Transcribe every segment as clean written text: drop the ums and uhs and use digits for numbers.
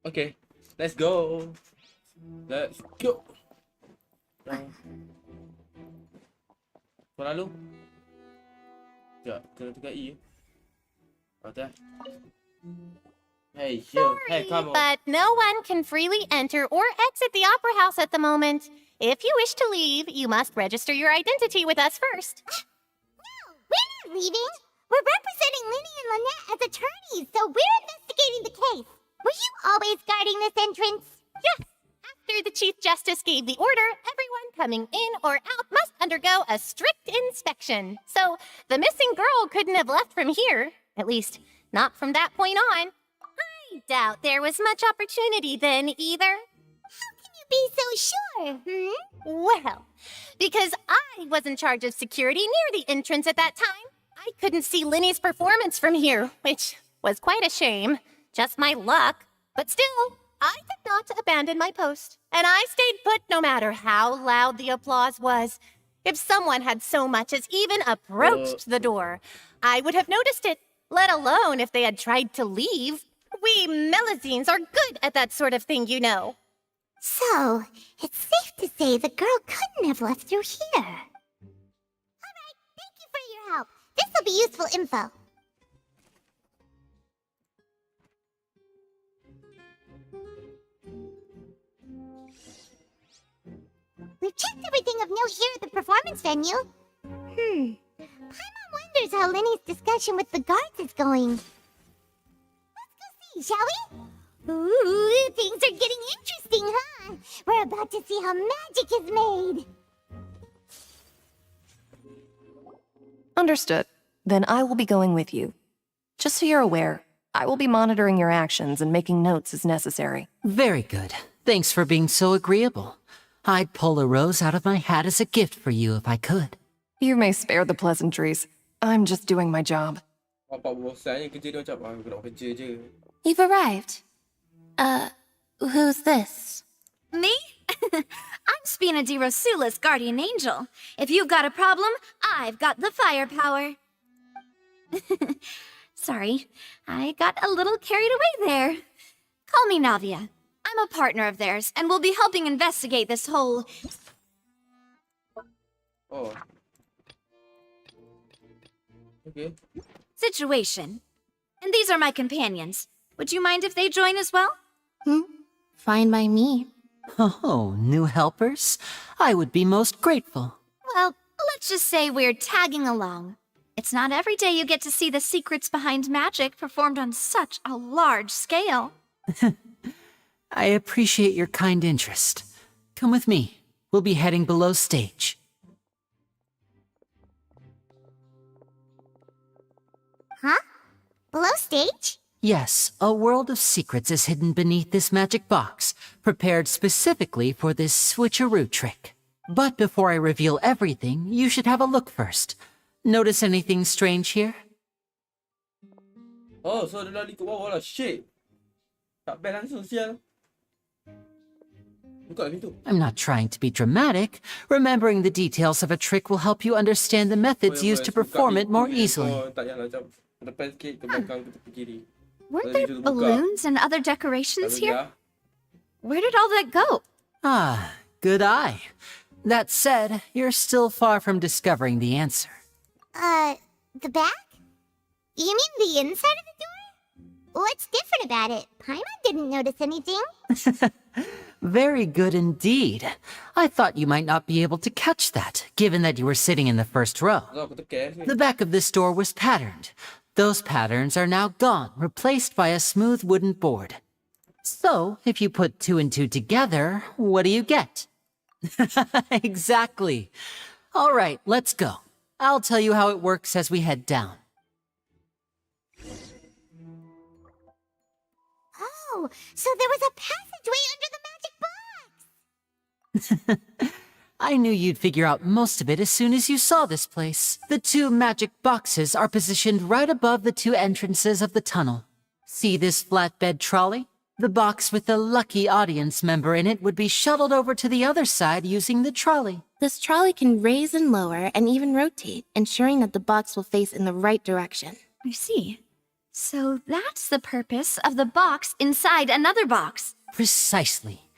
Okay, let's go. Let's go. Kau lalu? Sekejap, kena tekan E. Atas. Hey, yo, hey, come on. But no one can freely enter or exit the Opera House at the moment. If you wish to leave, you must register your identity with us first. No, we're not leaving. We're representing Linny and Lynette as attorneys, so we're investigating the case. Were you always guarding this entrance? Yes. After the Chief Justice gave the order, everyone coming in or out must undergo a strict inspection. So the missing girl couldn't have left from here. At least, not from that point on. I doubt there was much opportunity then either. How can you be so sure, Well, because I was in charge of security near the entrance at that time, I couldn't see Linny's performance from here, which was quite a shame. Just my luck. But still, I did not abandon my post, and I stayed put no matter how loud the applause was. If someone had so much as even approached the door, I would have noticed it, let alone if they had tried to leave. We Melazines are good at that sort of thing, you know. So, it's safe to say the girl couldn't have left through here. All right, thank you for your help. This will be useful info. We've checked everything of note here at the performance venue. Paimon wonders how Linny's discussion with the guards is going. Let's go see, shall we? Ooh, things are getting interesting, huh? We're about to see how magic is made. Understood. Then I will be going with you. Just so you're aware, I will be monitoring your actions and making notes as necessary. Very good. Thanks for being so agreeable. I'd pull a rose out of my hat as a gift for you if I could. You may spare the pleasantries. I'm just doing my job. Bapak bosannya kerja dia macam, aku nak kerja je. You've arrived. Who's this? Me? I'm Spina di Rosula's guardian angel. If you've got a problem, I've got the firepower. Sorry, I got a little carried away there. Call me Navia. I'm a partner of theirs, and we'll be helping investigate this whole... Oh. Okay. situation. And these are my companions. Would you mind if they join as well? Fine by me. Oh, new helpers? I would be most grateful. Well, let's just say we're tagging along. It's not every day you get to see the secrets behind magic performed on such a large scale. I appreciate your kind interest. Come with me. We'll be heading below stage. Huh? Below stage? Yes, a world of secrets is hidden beneath this magic box, prepared specifically for this switcheroo trick. But before I reveal everything, you should have a look first. Notice anything strange here? Oh, so dia lari ke bawah lah. Shit. Tak best langsung sial. Buka lah pintu. I'm not trying to be dramatic. Remembering the details of a trick will help you understand the methods used to perform it more easily. Oh, tak payah lah macam ke depan sikit, ke belakang, ke tepi kiri. Weren't there balloons and other decorations here? Where did all that go? Ah, good eye. That said, you're still far from discovering the answer. The back? You mean the inside of the door? What's different about it? Paimon didn't notice anything. Very good indeed. I thought you might not be able to catch that, given that you were sitting in the first row. So aku tekan ni. The back of this door was patterned. Those patterns are now gone, replaced by a smooth wooden board. So, if you put 2 and 2 together, what do you get? Exactly. All right, let's go. I'll tell you how it works as we head down. Oh, so there was a passageway under the magic box! I knew you'd figure out most of it as soon as you saw this place. The 2 magic boxes are positioned right above the 2 entrances of the tunnel. See this flatbed trolley? The box with the lucky audience member in it would be shuttled over to the other side using the trolley. This trolley can raise and lower and even rotate, ensuring that the box will face in the right direction. I see. So that's the purpose of the box inside another box. Precisely.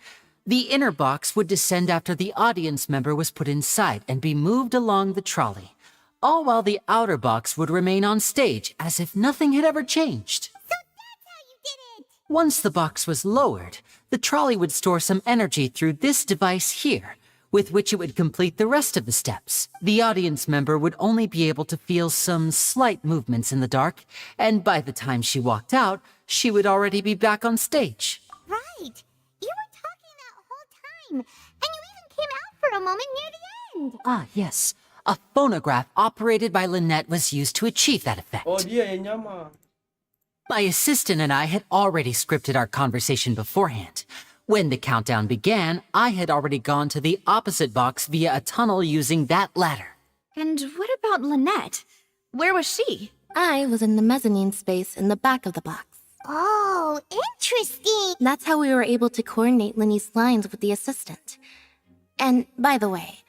The inner box would descend after the audience member was put inside and be moved along the trolley, all while the outer box would remain on stage as if nothing had ever changed. So that's how you did it! Once the box was lowered, the trolley would store some energy through this device here, with which it would complete the rest of the steps. The audience member would only be able to feel some slight movements in the dark, and by the time she walked out, she would already be back on stage. Right! You were talking that whole time, and you even came out for a moment near the end! Ah, yes. A phonograph operated by Lynette was used to achieve that effect. Oh, dia yang nyamar. My assistant and I had already scripted our conversation beforehand. When the countdown began, I had already gone to the opposite box via a tunnel using that ladder. And what about Lynette? Where was she? I was in the mezzanine space in the back of the box. Oh, interesting! That's how we were able to coordinate Linny's lines with the assistant. And by the way,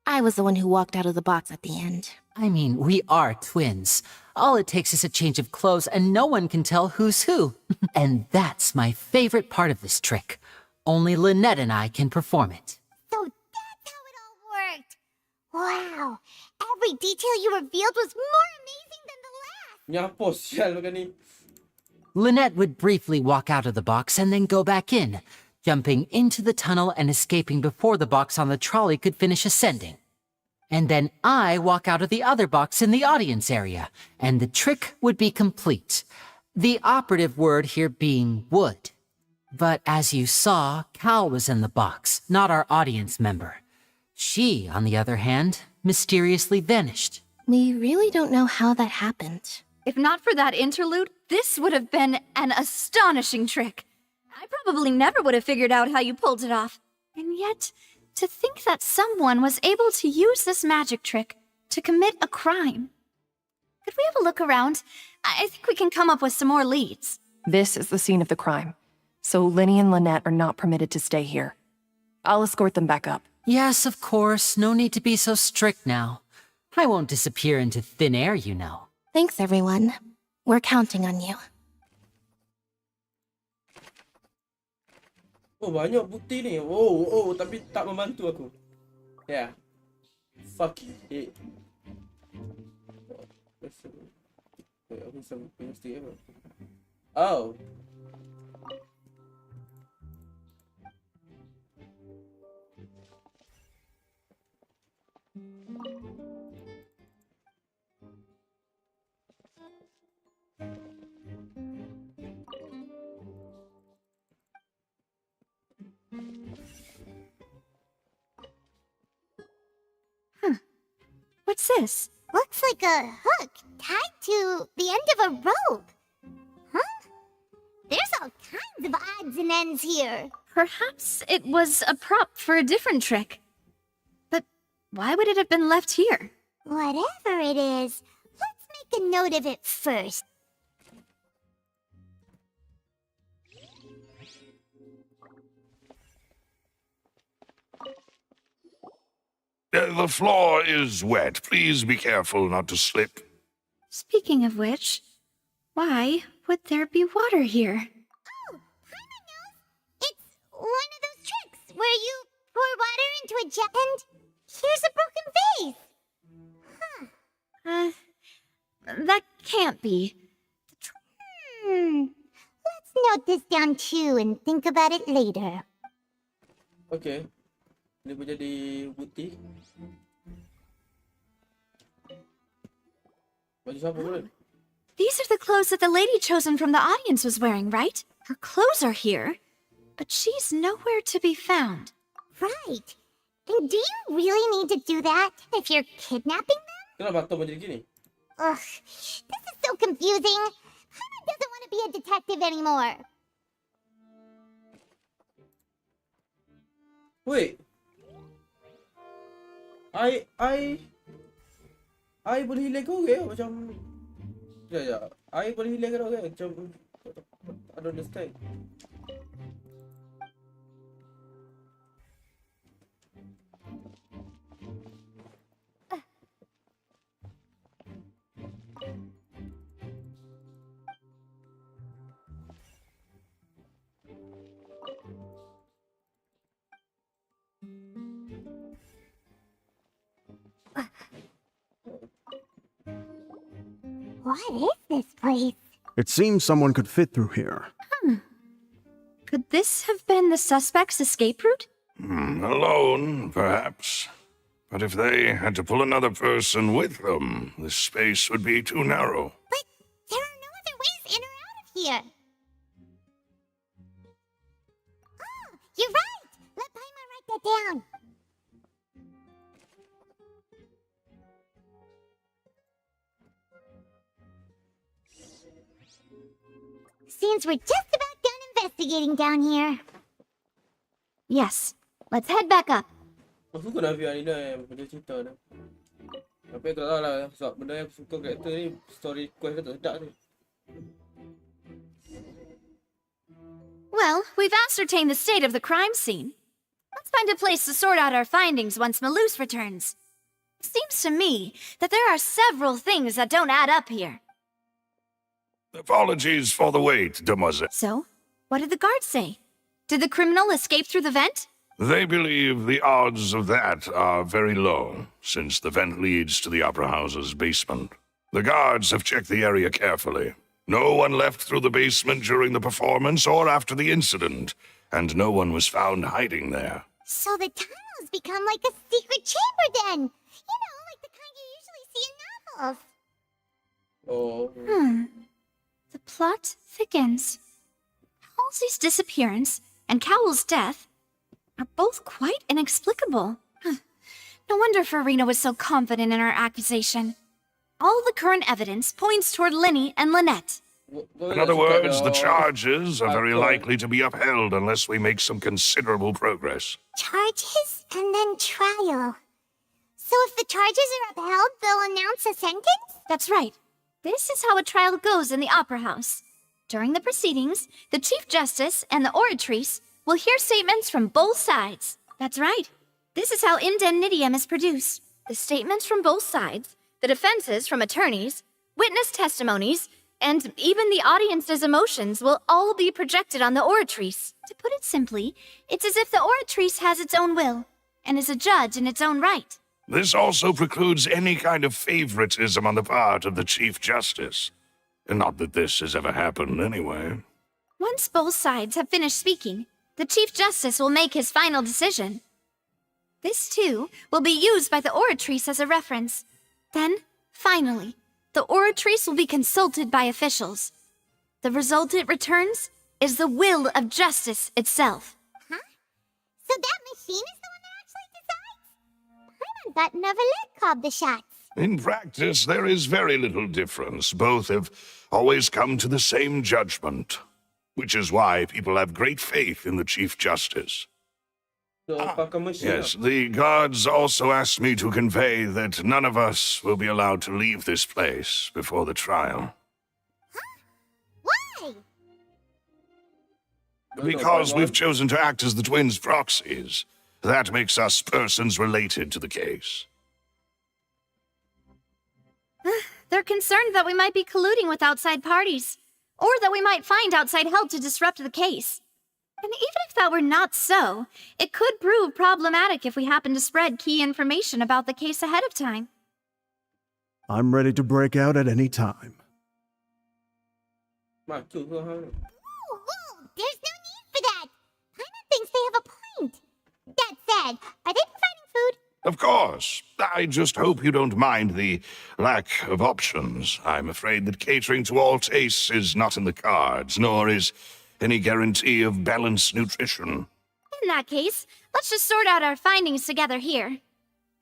I was the one who walked out of the box at the end. I mean, we are twins. All it takes is a change of clothes and no one can tell who's who. And that's my favorite part of this trick. Only Lynette and I can perform it. So that's how it all worked! Wow! Every detail you revealed was more amazing than the last! Nyapa sial bukan ni. Lynette would briefly walk out of the box and then go back in, jumping into the tunnel and escaping before the box on the trolley could finish ascending. And then I walk out of the other box in the audience area, and the trick would be complete. The operative word here being would. But as you saw, Cal was in the box, not our audience member. She, on the other hand, mysteriously vanished. We really don't know how that happened. If not for that interlude, this would have been an astonishing trick. I probably never would have figured out how you pulled it off. And yet, to think that someone was able to use this magic trick to commit a crime. Could we have a look around? I think we can come up with some more leads. This is the scene of the crime, so Linny and Lynette are not permitted to stay here. I'll escort them back up. Yes, of course, no need to be so strict now. I won't disappear into thin air, you know. Thanks, everyone. We're counting on you. Oh, banyak bukti ni. Oh, tapi tak membantu aku. Yeah. Fuck it. Wait, aku some mistake apa? Oh. What's this? Looks like a hook tied to the end of a rope. Huh? There's all kinds of odds and ends here. Perhaps it was a prop for a different trick. But why would it have been left here? Whatever it is, let's make a note of it first. The floor is wet. Please be careful not to slip. Speaking of which, why would there be water here? Oh, Paimon knows. It's one of those tricks where you pour water into a jar and here's a broken vase. That can't be. Let's note this down too and think about it later. Okay. Ini boleh jadi bukti. Baju siapa boleh? These are the clothes that the lady chosen from the audience was wearing, right? Her clothes are here, but she's nowhere to be found. Right. And do you really need to do that if you're kidnapping them? Kenapa Tom jadi gini? Ugh, this is so confusing. Paimon doesn't want to be a detective anymore. Wait. I boleh hilang kau ke? Macam... Ya. I boleh hilang kau ke? Macam... I don't understand. What is this place? It seems someone could fit through here. Could this have been the suspect's escape route? Alone, perhaps. But if they had to pull another person with them, this space would be too narrow. But there are no other ways in or out of here. Oh, you're right! Let Paimon write that down. Seems we're just about done investigating down here. Yes. Let's head back up. Aku suka nak view anime benda cerita tu. Tapi aku tak tahu lah sebab benda yang aku suka karakter ni story quest ke tak ni. Well, we've ascertained the state of the crime scene. Let's find a place to sort out our findings once Malus returns. It seems to me that there are several things that don't add up here. Apologies for the wait, demoiselle. So, what did the guards say? Did the criminal escape through the vent? They believe the odds of that are very low, since the vent leads to the Opera House's basement. The guards have checked the area carefully. No one left through the basement during the performance or after the incident, and no one was found hiding there. So the tunnels become like a secret chamber then. You know, like the kind you usually see in novels. Oh. The plot thickens. Halsey's disappearance and Cowell's death are both quite inexplicable. No wonder Farina was so confident in her accusation. All the current evidence points toward Linny and Lynette. In other words, the charges are very likely to be upheld unless we make some considerable progress. Charges and then trial. So if the charges are upheld, they'll announce a sentence? That's right. This is how a trial goes in the Opera House. During the proceedings, the Chief Justice and the Oratrice will hear statements from both sides. That's right. This is how indemnitium is produced. The statements from both sides, the defenses from attorneys, witness testimonies, and even the audience's emotions will all be projected on the Oratrice. To put it simply, it's as if the Oratrice has its own will and is a judge in its own right. This also precludes any kind of favoritism on the part of the Chief Justice. Not that this has ever happened anyway. Once both sides have finished speaking, the Chief Justice will make his final decision. This, too, will be used by the Oratrice as a reference. Then, finally, the Oratrice will be consulted by officials. The result it returns is the will of justice itself. Huh? So that machine is the one that actually decides? Paimon thought Neverlet called the shots. In practice, there is very little difference. Both have always come to the same judgment, which is why people have great faith in the Chief Justice. So, pakai mesin Yes, the guards also asked me to convey that none of us will be allowed to leave this place before the trial. Why? Because we've chosen to act as the twins' proxies. That makes us persons related to the case. They're concerned that we might be colluding with outside parties, or that we might find outside help to disrupt the case. And even if that were not so, it could prove problematic if we happen to spread key information about the case ahead of time. I'm ready to break out at any time. Macu ke hang ni? Whoa, there's no need for that. Paimon thinks they have a point. That said, are they providing food? Of course. I just hope you don't mind the lack of options. I'm afraid that catering to all tastes is not in the cards, nor is any guarantee of balanced nutrition. In that case, let's just sort out our findings together here.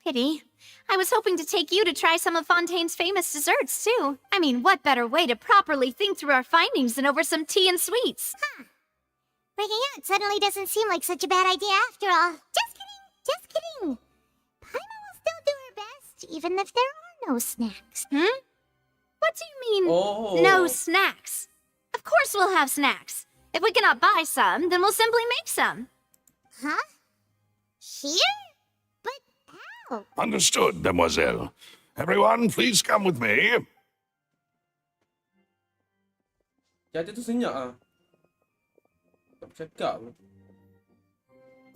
Pity. I was hoping to take you to try some of Fontaine's famous desserts, too. I mean, what better way to properly think through our findings than over some tea and sweets? Breaking out suddenly doesn't seem like such a bad idea after all. Just kidding. Paimon will still do her best, even if there are no snacks. What do you mean, Oh. no snacks? Of course we'll have snacks. If we cannot buy some, then we'll simply make some. Huh? Here? But how? Understood, mademoiselle. Everyone, please come with me. Jatuh tu senyap ah. Tak bercakap pun.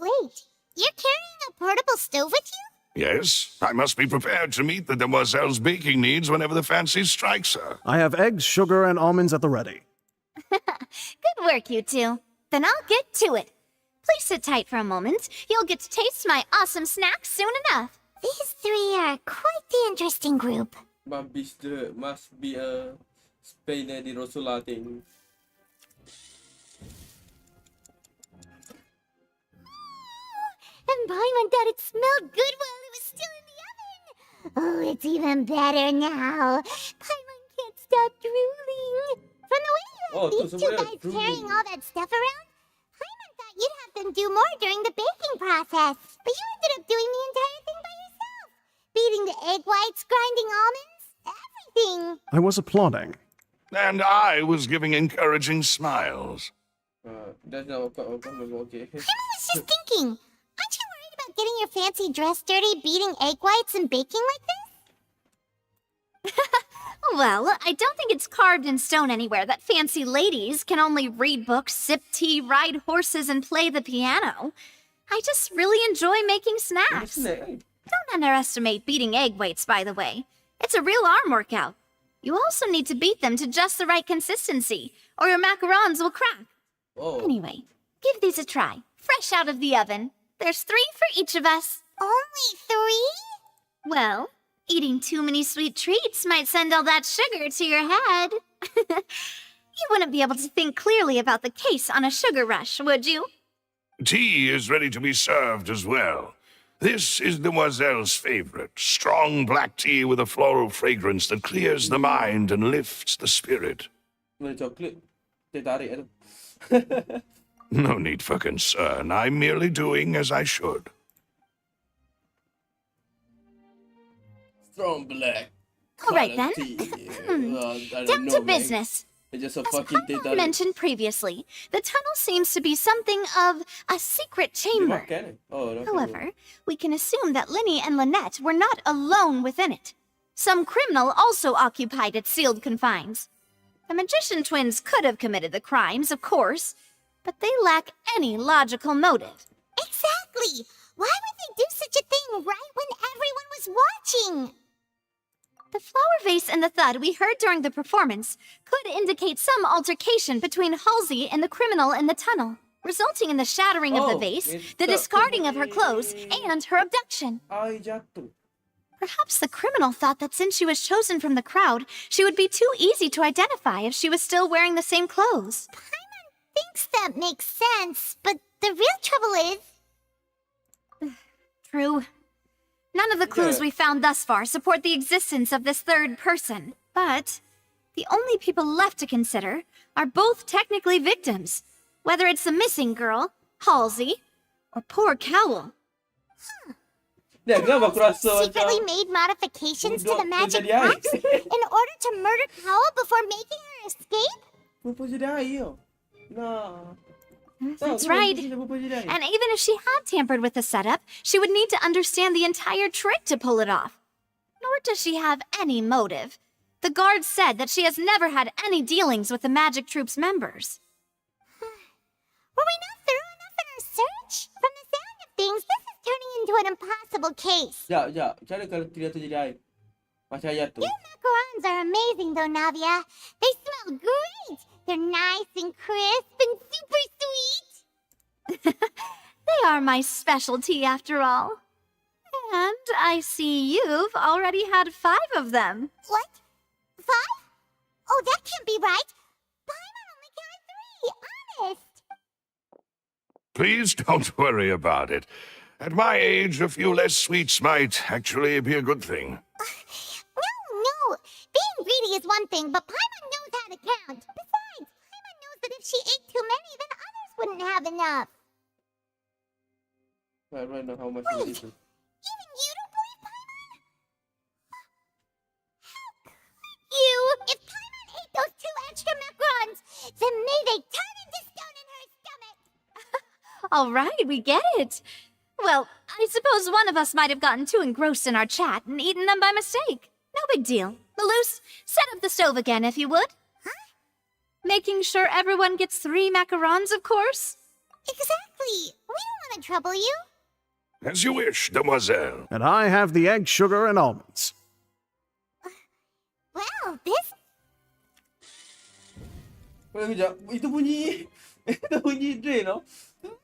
Wait, you're carrying a portable stove with you? Yes, I must be prepared to meet the demoiselle's baking needs whenever the fancy strikes her. I have eggs, sugar, and almonds at the ready. Good work, you two. Then I'll get to it. Please sit tight for a moment. You'll get to taste my awesome snacks soon enough. These three are quite the interesting group. Must be a Spain di Rosula thing. And Paimon thought it smelled good while it was still in the oven. Oh, it's even better now. Paimon can't stop drooling. From the way you have these two guys carrying all that stuff around, Paimon thought you'd have them do more during the baking process. But you ended up doing the entire thing by yourself. Beating the egg whites, grinding almonds, everything. I was applauding. And I was giving encouraging smiles. That's not okay. Paimon was just thinking, aren't you worried about getting your fancy dress dirty, beating egg whites, and baking like this? Well, I don't think it's carved in stone anywhere that fancy ladies can only read books, sip tea, ride horses, and play the piano. I just really enjoy making snacks. Don't underestimate beating egg whites, by the way. It's a real arm workout. You also need to beat them to just the right consistency, or your macarons will crack. Oh. Anyway, give these a try. Fresh out of the oven. There's 3 for each of us. Only 3? Well, eating too many sweet treats might send all that sugar to your head. You wouldn't be able to think clearly about the case on a sugar rush, would you? Tea is ready to be served as well. This is Demoiselle's favorite, strong black tea with a floral fragrance that clears the mind and lifts the spirit. Coklat. Dia tarik tu. No need for concern. I'm merely doing as I should. Strong black. All right, then. Down to man. business. It's just a As fucking tea Paimon tarik. mentioned previously, the tunnel seems to be something of a secret Dia chamber. makan. Oh, dah makan. However, we can assume that Linny and Lynette were not alone within it. Some criminal also occupied its sealed confines. The magician twins could have committed the crimes, of course, but they lack any logical motive. Exactly! Why would they do such a thing right when everyone was watching? The flower vase and the thud we heard during the performance could indicate some altercation between Halsey and the criminal in the tunnel, resulting in the shattering of the vase, the discarding of her clothes, and her abduction. Ai jatuh. Perhaps the criminal thought that since she was chosen from the crowd, she would be too easy to identify if she was still wearing the same clothes. Paimon thinks that makes sense, but the real trouble is... True. None of the clues we found thus far support the existence of this third person. But the only people left to consider are both technically victims, whether it's the missing girl, Halsey, or poor Cowl. Dia kenapa aku rasa secretly macam made modifications to the Budak magic jadi air. box in order to murder Cowl before making her escape? Perempuan jadi air tau. Nah. That's right. Perempuan jadi air. And even if she had tampered with the setup, she would need to understand the entire trick to pull it off. Nor does she have any motive. The guard said that she has never had any dealings with the Magic Troop's members. Were we not thorough enough in our search? From the sound of things, this is turning into an impossible case. Sekejap. Macam mana kalau dia tu jadi air? Macam ayat tu. Your macarons are amazing though, Navia. They smell great. They're nice and crisp and super sweet. They are my specialty after all. And I see you've already had 5 of them. What? 5? Oh, that can't be right. Paimon only counted 3, honest. Please don't worry about it. At my age, a few less sweets might actually be a good thing. No. Being greedy is one thing, but Paimon knows how to count. Besides, Paimon knows that if she ate too many, then others wouldn't have enough. I don't know how much Wait. it is. Even you don't believe Paimon? How could you? If Paimon ate those 2 extra macarons, then may they turn into stone in her stomach. All right, we get it. Well, I suppose one of us might have gotten too engrossed in our chat and eaten them by mistake. No big deal. Lelouch, set up the stove again, if you would. Huh? Making sure everyone gets 3 macarons, of course. Exactly. We don't want to trouble you. As you wish, demoiselle. And I have the egg, sugar, and almonds. Wow, this... Kejap. Itu bunyi... Itu bunyi drain tau.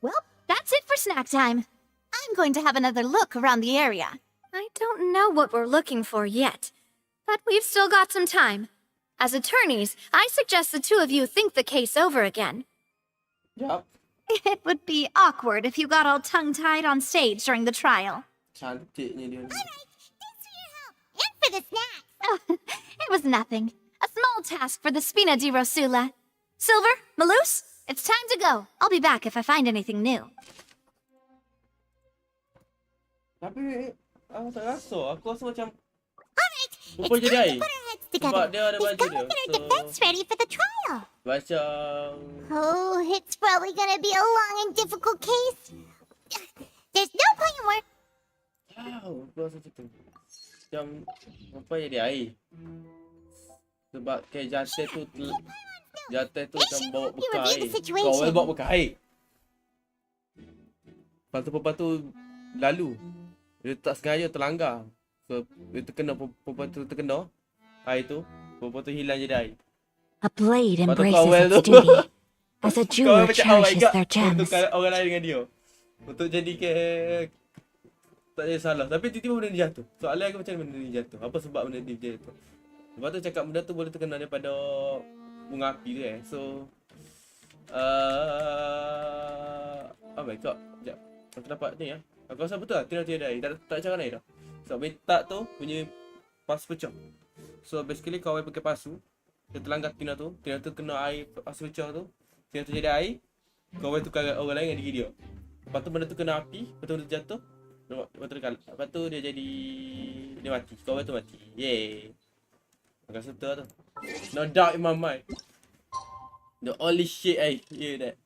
Well, that's it for snack time. I'm going to have another look around the area. I don't know what we're looking for yet, but we've still got some time. As attorneys, I suggest the two of you think the case over again. Sekejap. It would be awkward if you got all tongue-tied on stage during the trial. Cantiknya dia ni. Thanks for your help. And for the snacks. Oh, it was nothing. A small task for the Spina di Rosula. Silver, Maloose, it's time to go. I'll be back if I find anything new. Tapi... Aku tak rasa. Aku rasa macam... Alright, it's Lupa time jadi to air. put our heads Sebab together. dia ada We've baju got to dia. get our So... defense ready for the trial. Macam... Oh, it's probably gonna be a long and difficult case. There's no point in work. Wow, aku rasa macam tu. Macam... Apa jadi air? Sebab kayak jantai tu... Jantai tu macam bawa You bekal review air. the situation. Kau bawa bekal air. Lepas tu perempuan tu lalu. Dia tak sengaja terlanggar. So, dia terkena, perempuan tu terkena air tu. Perempuan tu hilang jadi air. A blade Lepas tu embraces kawal its tu. duty, as a Kau jeweler macam oh my cherishes god. their Untuk gems. orang lain dengan dia. Untuk jadi ke... Tak ada salah. Tapi tiba-tiba benda ni jatuh. Soalan aku macam mana benda ni jatuh. Apa sebab benda ni jatuh. Lepas tu cakap benda tu boleh terkena daripada bunga api tu So... oh my god. Sekejap. Aku dapat ni ya. Aku rasa betul lah. Tiada air. Tak cara air dah. Sebab betak tu punya pasu pecah. So basically kau pakai pasu. Dia terlanggar tina tu kena air pasu pecah tu. Tina tu jadi air. Kau tukar orang lain dengan diri dia. Lepas tu benda tu kena api. Lepas tu benda tu jatuh. Lepas tu dia jadi... Dia mati. Kau tu mati. Yeay. Aku rasa betul tu. No doubt in my mind. The only shit I hear that.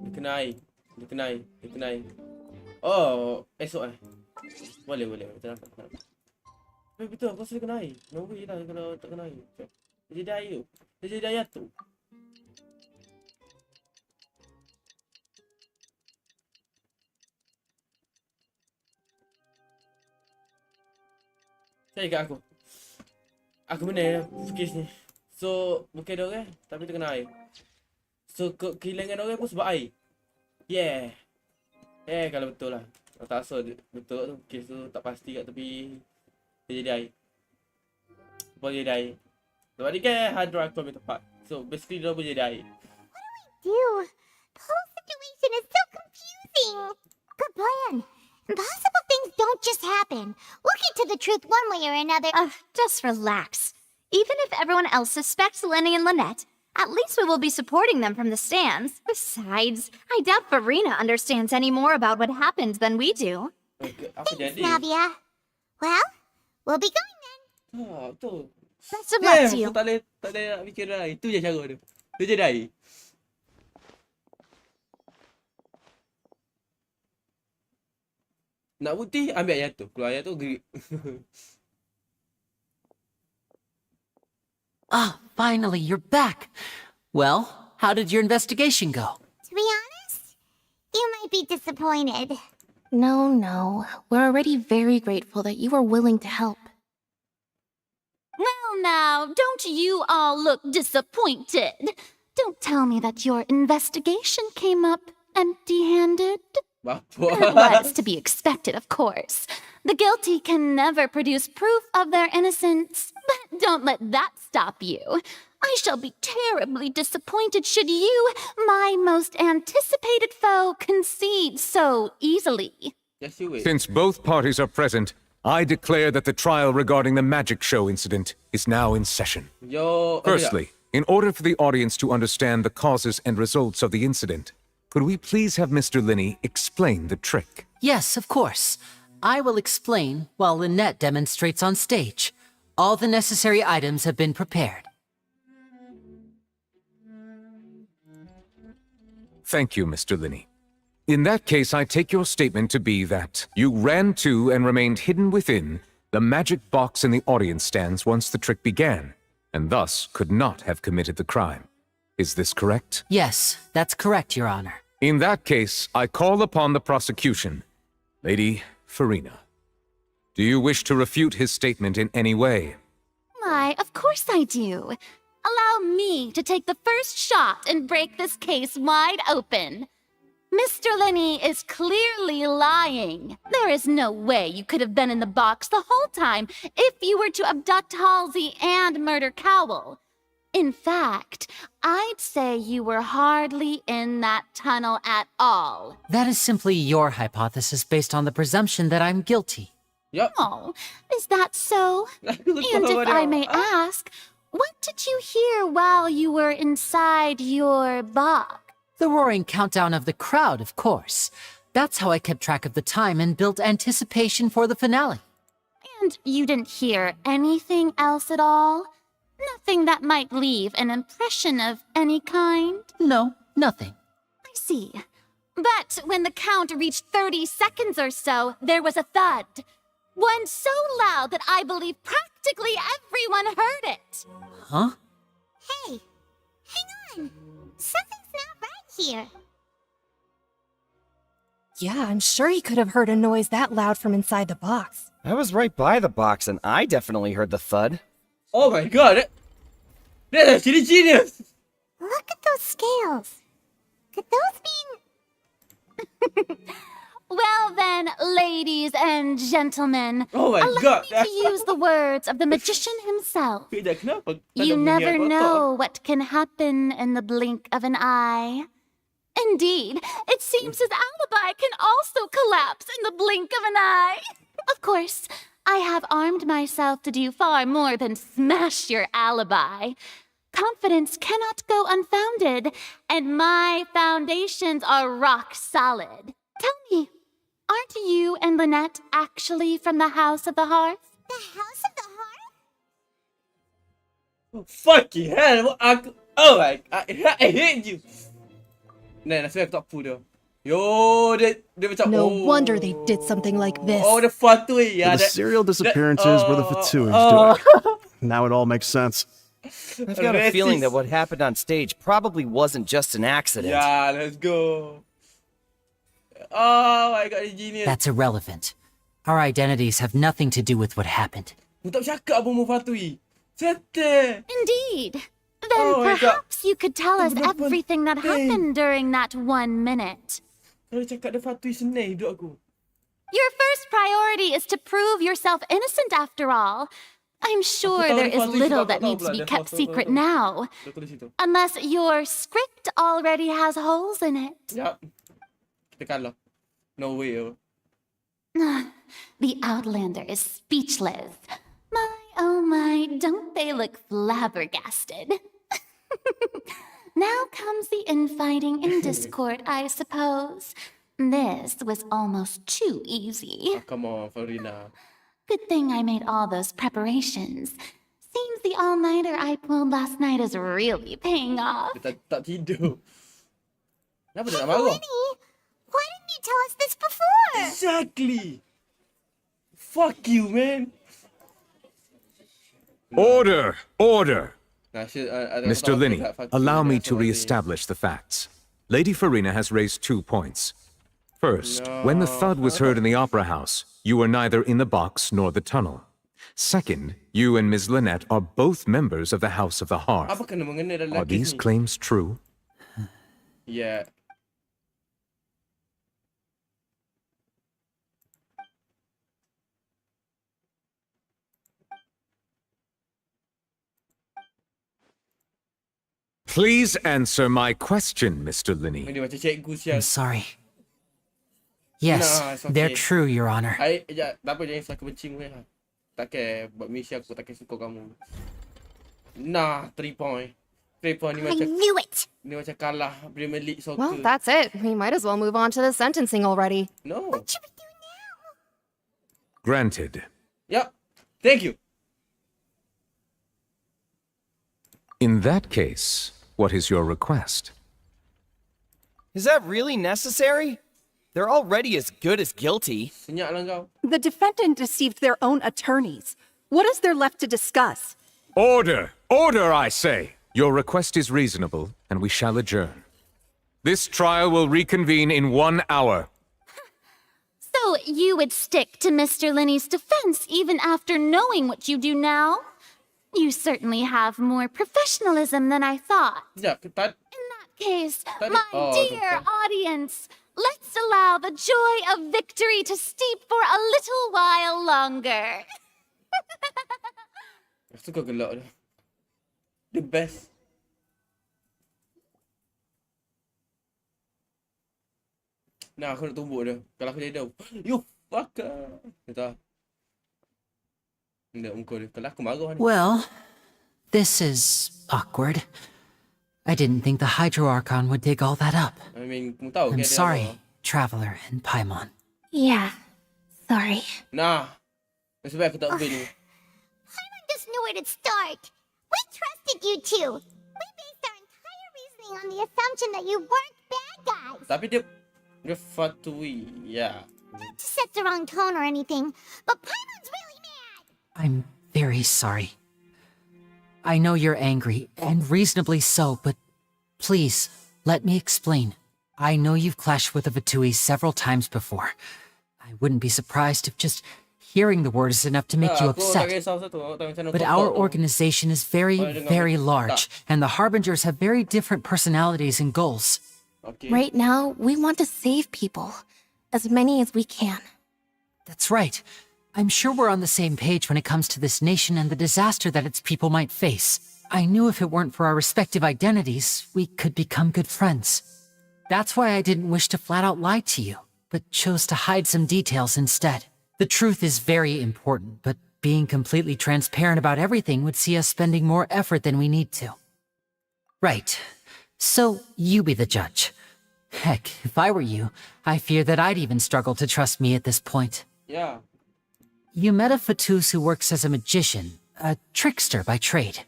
Dia kena air. Dia kena air. Oh, esok Boleh. Betul nampak. Tapi betul, aku rasa dia kena air. No way lah kalau tak kena air. Dia jadi air tu. Dia jadi air tu. Saya kat aku. Aku benar kes ni. So, bukan dia orang tapi dia kena air. So, kehilangan orang pun sebab air. Yeah. Kalau betul lah. Aku tak rasa betul tu. Kes tu tak pasti kat tepi. Dia jadi air. Boleh jadi air. Sebab dia kan hard drive kau tepat. So, basically dia boleh jadi air. Dude, the whole situation is so confusing. Good plan. Impossible things don't just happen. We'll get to the truth one way or another. Just relax. Even if everyone else suspects Lenny and Lynette, at least we will be supporting them from the stands. Besides, I doubt Farina understands any more about what happened than we do. Okay, apa Thanks, jadi? Navia. Well, we'll be going then. Betul. Best of luck to Aku you. tak boleh nak fikir dah. Itu je cara dia. Dia jadi air. Nak putih, ambil ayat tu. Keluar ayat tu, grip. Ah, finally, you're back. Well, how did your investigation go? To be honest, you might be disappointed. No. We're already very grateful that you were willing to help. Well, now, don't you all look disappointed. Don't tell me that your investigation came up empty-handed. That was to be expected, of course. The guilty can never produce proof of their innocence, but don't let that stop you. I shall be terribly disappointed should you, my most anticipated foe, concede so easily. Yes, you will. Since both parties are present, I declare that the trial regarding the magic show incident is now in session. Firstly, in order for the audience to understand the causes and results of the incident, could we please have Mr. Linney explain the trick? Yes, of course. I will explain while Lynette demonstrates on stage. All the necessary items have been prepared. Thank you, Mr. Linney. In that case, I take your statement to be that you ran to and remained hidden within the magic box in the audience stands once the trick began, and thus could not have committed the crime. Is this correct? Yes, that's correct, Your Honor. In that case, I call upon the prosecution. Lady Farina, do you wish to refute his statement in any way? Why, of course I do. Allow me to take the first shot and break this case wide open. Mr. Lenny is clearly lying. There is no way you could have been in the box the whole time if you were to abduct Halsey and murder Cowell. In fact, I'd say you were hardly in that tunnel at all. That is simply your hypothesis based on the presumption that I'm guilty. Yup. Oh, is that so? And if I may ask, what did you hear while you were inside your box? The roaring countdown of the crowd, of course. That's how I kept track of the time and built anticipation for the finale. And you didn't hear anything else at all? Nothing that might leave an impression of any kind? No, nothing. I see. But when the count reached 30 seconds or so, there was a thud. One so loud that I believe practically everyone heard it. Huh? Hey, hang on. Something's not right here. Yeah, I'm sure he could have heard a noise that loud from inside the box. I was right by the box and I definitely heard the thud. Oh my god. That's actually genius. Look at those scales. Could those mean... Well then, ladies and gentlemen, Oh my allow god. me to use the words of the magician himself. Beda, kenapa? Tak You ada bunyi never apa-apa? know what can happen in the blink of an eye. Indeed, it seems his alibi can also collapse in the blink of an eye. Of course, I have armed myself to do far more than smash your alibi. Confidence cannot go unfounded, and my foundations are rock solid. Tell me, aren't you and Lynette actually from the House of the Hearth? The House of the Hearth? Oh, fucking hell. Oh my... I hate you. Nah, nasib aku tak pull dia. Yo, dia macam... No oh. wonder they did something like this. Oh, the fatui. The Yeah, serial disappearances were the Fatui's doing. Now it all makes sense. I've got a feeling that what happened on stage probably wasn't just an accident. Yeah, let's go. Oh my god, dia genius. That's irrelevant. Our identities have nothing to do with what happened. Mu tak cakap pun mu fatui. Settle. Indeed. Then Oh my God. perhaps you could tell us Betul-betul everything that penting. happened during that 1 minute. Kalau dia cakap dia fatui senang hidup aku. Your first priority is to prove yourself innocent after all. I'm sure tahu there dia is fatui little sebab that tak tahu needs to pula be dia kept tahu, secret tahu. now. Dia tulis situ. Unless your script already has holes in it. Yup. Kita kalah. No way. The Outlander is speechless. My, oh my, don't they look flabbergasted? Now comes the infighting and discord, I suppose. This was almost too easy. Oh, come on, Farina. Good thing I made all those preparations. Seems the all-nighter I pulled last night is really paying off. Dia tak tidur. Kenapa dia nak marah? Lenny, why didn't you tell us this before? Exactly. Fuck you, man. Order! Order! Mr. Mr. Linney, allow me to re-establish the facts. Lady Farina has raised 2 points. First, when the thud was heard in the Opera House, you were neither in the box nor the tunnel. Second, you and Ms. Lynette are both members of the House of the Hearth. Apa kena mengena dalam Are these ni? claims true? Yeah. Please answer my question, Mr. Linney. Dia macam cikgu sial. I'm sorry. Yes, No, it's okay. they're true, Your Honor. Tak apa, jangan risau, aku benci mu lah. Tak care buat misi aku, tak care suka kamu. Nah, 3 point. 3 point ni I macam knew it. ni macam kalah Premier League soccer. Well, that's it. We might as well move on to the sentencing already. No. What should we do now? Granted. Yup. Thank you. In that case, what is your request? Is that really necessary? They're already as good as guilty. Senyap lah kau. The defendant deceived their own attorneys. What is there left to discuss? Order! Order, I say! Your request is reasonable, and we shall adjourn. This trial will reconvene in 1 hour. So you would stick to Mr. Linney's defense even after knowing what you do now? You certainly have more professionalism than I thought. Sekejap, In that case, Tadi- my oh, dear betul. audience, let's allow the joy of victory to steep for a little while longer. Aku suka gelak dia. The best. Nah, aku nak tumbuk dia. Kalau aku jadi dia, you fucker. Dia tahu. Dia muka dia. Kalau aku marah ni. Well, this is awkward. I didn't think the Hydro Archon would dig all that up. I mean, kamu tahu I'm kan dia sorry, apa? Traveler and Paimon. Yeah, sorry. Nah. Nasib baik aku tak bin ni. Paimon just knew where to start. We trusted you two. We based our entire reasoning on the assumption that you weren't bad guys. Tapi dia fatui. Ya. Not to set the wrong tone or anything, but Paimon's really mad. I'm very sorry. I know you're angry, and reasonably so, but please, let me explain. I know you've clashed with the Vatui several times before. I wouldn't be surprised if just hearing the word is enough to make you Aku tak upset. kisah satu. Aku tak macam mana But kau our tahu. organization is very, very large, and the Harbingers have very different personalities and goals. Okay. Right now, we want to save people. As many as we can. That's right. I'm sure we're on the same page when it comes to this nation and the disaster that its people might face. I knew if it weren't for our respective identities, we could become good friends. That's why I didn't wish to flat out lie to you, but chose to hide some details instead. The truth is very important, but being completely transparent about everything would see us spending more effort than we need to. Right. So, you be the judge. Heck, if I were you, I fear that I'd even struggle to trust me at this point. Ya. You met a Fatus who works as a magician, a trickster by trade.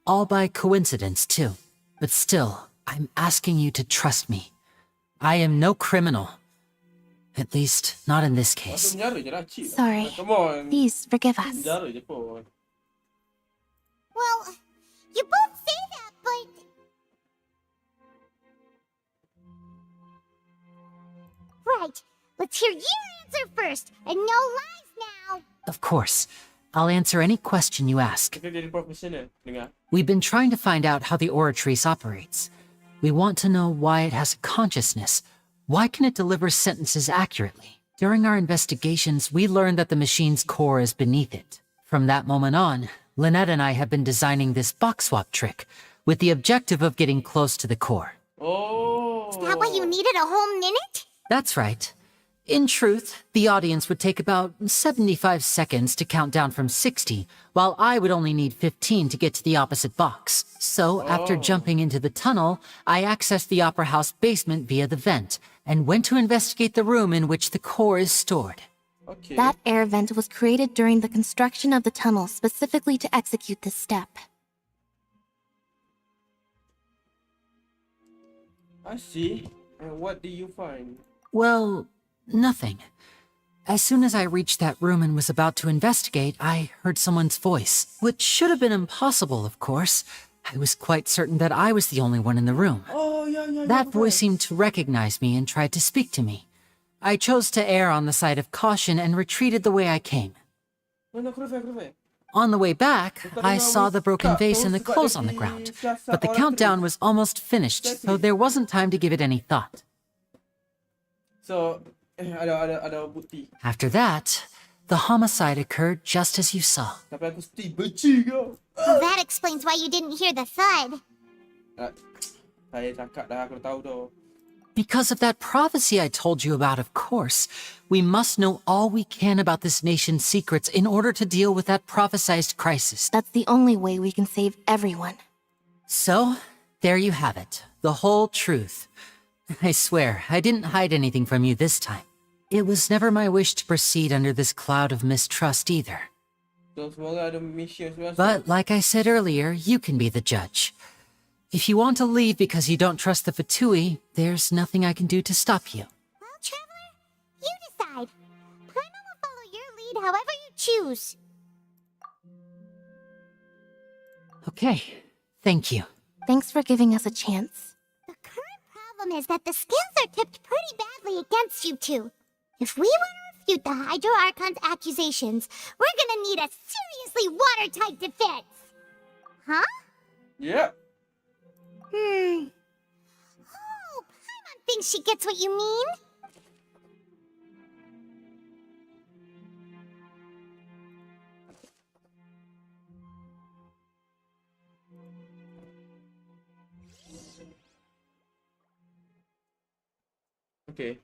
All by coincidence, too. But still, I'm asking you to trust me. I am no criminal. At least, not in this Aku case. menjara je lah, cik. Sorry. Come on. Please forgive us. Menjara je pun. Well, you both say that, but... Right. Let's hear your answer first, and no lies now. Of course. I'll answer any question you ask. Kita jadi profesional. Dengar. We've been trying to find out how the Oratrice operates. We want to know why it has a consciousness. Why can it deliver sentences accurately? During our investigations, we learned that the machine's core is beneath it. From that moment on, Lynette and I have been designing this box swap trick, with the objective of getting close to the core. Oh. Is that why you needed a whole minute? That's right. In truth, the audience would take about 75 seconds to count down from 60, while I would only need 15 to get to the opposite box. So, after jumping into the tunnel, I accessed the Opera House basement via the vent, and went to investigate the room in which the core is stored. Okay. That air vent was created during the construction of the tunnel specifically to execute this step. I see. And what do you find? Well, nothing. As soon as I reached that room and was about to investigate, I heard someone's voice, which should have been impossible, of course. I was quite certain that I was the only one in the room. Oh, yeah. That voice seemed to recognize me and tried to speak to me. I chose to err on the side of caution and retreated the way I came. No, aku rasa. On the way back, I saw the broken vase and the clothes on the ground, but the countdown was almost finished, so there wasn't time to give it any thought. So, ada bukti. After that, the homicide occurred just as you saw. Tapi aku still benci kau. Well, that explains why you didn't hear the thud. Saya cakap dah, aku dah tahu tu. Because of that prophecy I told you about, of course, we must know all we can about this nation's secrets in order to deal with that prophesized crisis. That's the only way we can save everyone. So, there you have it, the whole truth. I swear, I didn't hide anything from you this time. It was never my wish to proceed under this cloud of mistrust either. So, semoga ada mission sebenarnya. But like I said earlier, you can be the judge. If you want to leave because you don't trust the Fatui, there's nothing I can do to stop you. Well, Traveler, you decide. Paimon will follow your lead however you choose. Okay, thank you. Thanks for giving us a chance. The current problem is that the scales are tipped pretty badly against you two. If we want to refute the Hydro Archon's accusations, we're gonna need a seriously watertight defense. Huh? Yep. Oh, Paimon thinks she gets what you mean. Okay.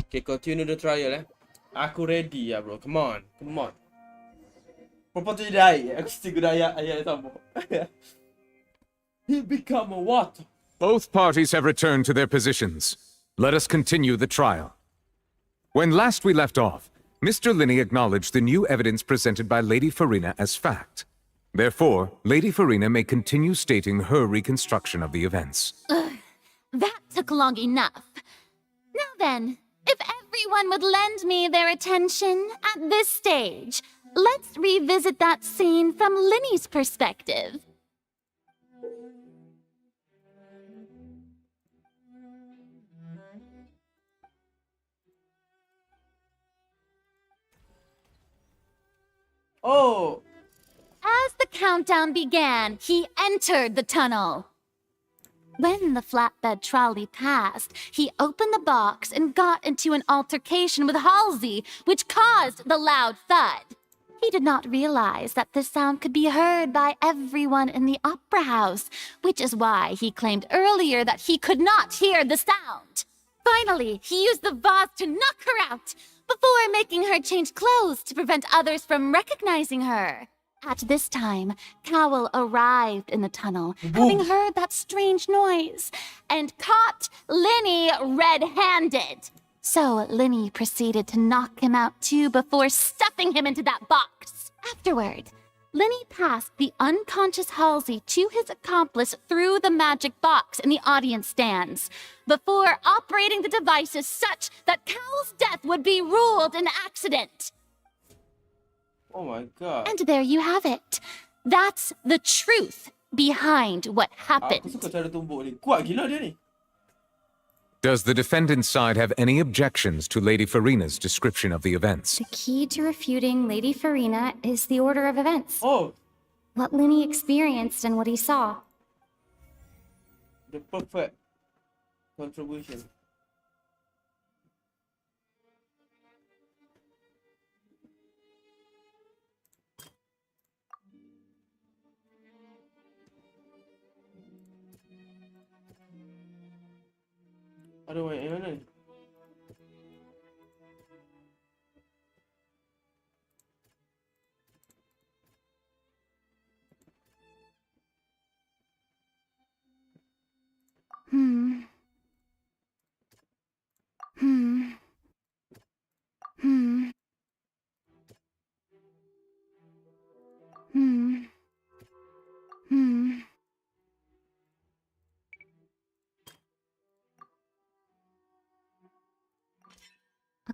Okay, continue the trial Aku ready ya bro. Come on. Come on. Perempuan tu jadi air. Aku still guna ayat yang sama. He become a what? Both parties have returned to their positions. Let us continue the trial. When last we left off, Mr. Linney acknowledged the new evidence presented by Lady Farina as fact. Therefore, Lady Farina may continue stating her reconstruction of the events. That took long enough. Now then, if everyone would lend me their attention at this stage, let's revisit that scene from Linney's perspective. Oh! As the countdown began, he entered the tunnel. When the flatbed trolley passed, he opened the box and got into an altercation with Halsey, which caused the loud thud. He did not realize that this sound could be heard by everyone in the opera house, which is why he claimed earlier that he could not hear the sound. Finally, he used the vase to knock her out, before making her change clothes to prevent others from recognizing her. At this time, Cowell arrived in the tunnel, having heard that strange noise, and caught Linney red-handed. So Linney proceeded to knock him out too before stuffing him into that box. Afterward, Linney passed the unconscious Halsey to his accomplice through the magic box in the audience stands, before operating the devices such that Cowell's death would be ruled an accident. Oh my god. And there you have it. That's the truth behind what Aku happened. suka cara tumbuk ni. Kuat gila dia ni. Does the defendant's side have any objections to Lady Farina's description of the events? The key to refuting Lady Farina is the order of events. Oh! What Linney experienced and what he saw. The perfect contribution. Aduh, yang mana ni?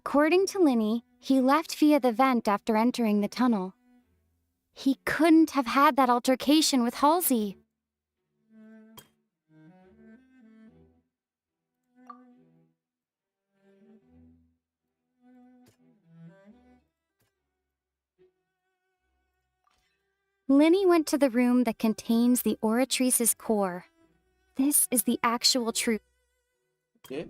According to Linney, he left via the vent after entering the tunnel. He couldn't have had that altercation with Halsey. Linney went to the room that contains the Oratrice's core. This is the actual truth. Okay.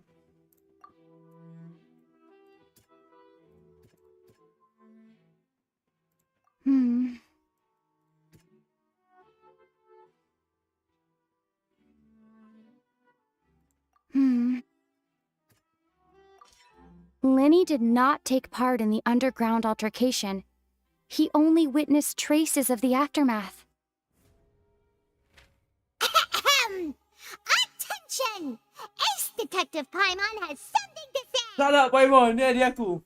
Linney did not take part in the underground altercation. He only witnessed traces of the aftermath. Attention! Ace Detective Paimon has something to say! Tak nak Paimon, ni adik aku.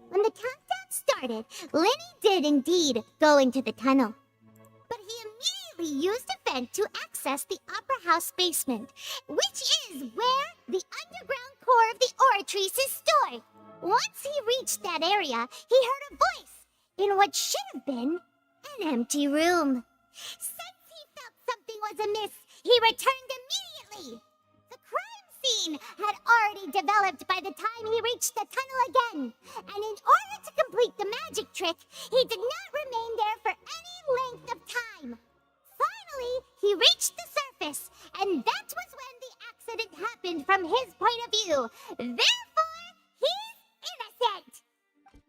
When the countdown started, Linney did indeed go into the tunnel. But he immediately used a vent to access the Opera House basement, which is where the underground core of the Oratrice is stored. Once he reached that area, he heard a voice. in what should have been an empty room. Since he felt something was amiss, he returned immediately. The crime scene had already developed by the time he reached the tunnel again, and in order to complete the magic trick, he did not remain there for any length of time. Finally, he reached the surface, and that was when the accident happened from his point of view. Therefore, he's innocent.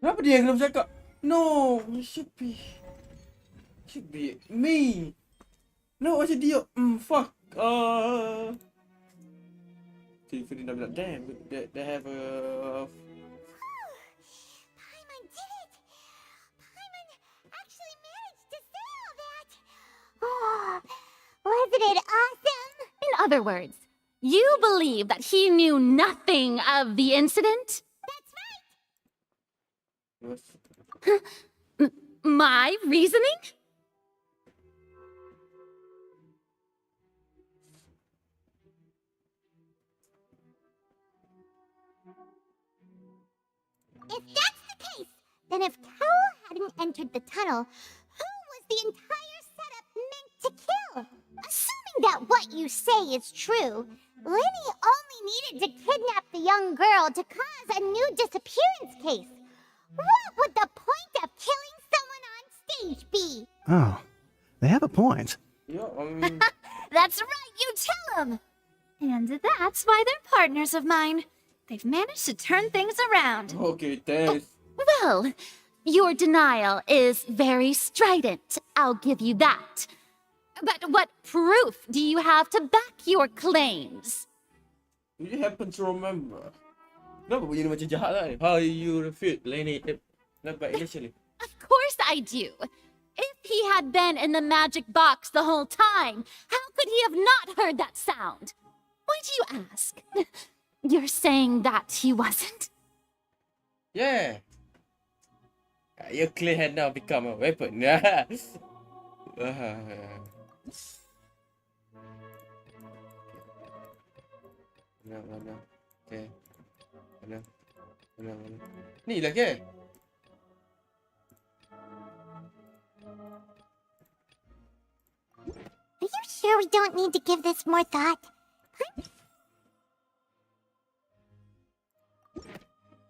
Kenapa dia yang kena bercakap? No, it should be me. No, macam dia. Fuck. Tiffany dah bilang, damn, they have a... Paimon did it! Paimon actually managed to say all that! Oh, wasn't it awesome? In other words, you believe that he knew nothing of the incident? That's right! My reasoning? If that's the case, then if Cowell hadn't entered the tunnel, who was the entire setup meant to kill? Assuming that what you say is true, Lenny only needed to kidnap the young girl to cause a new disappearance case. What would the point of killing someone on stage be? Oh, they have a point. Yeah, That's right, you tell him! And that's why they're partners of mine. They've managed to turn things around. Okay, thanks. Well, your denial is very strident, I'll give you that. But what proof do you have to back your claims? Do you happen to remember? Kenapa bunyi macam jahat lah ni? How you refute Lenny nampak initially? Of course I do. If he had been in the magic box the whole time, how could he have not heard that sound? Why do you ask? You're saying that he wasn't? Yeah. Your clay had now become a weapon. Mana? Okay. Mana? Ni lah ke? Are you sure we don't need to give this more thought?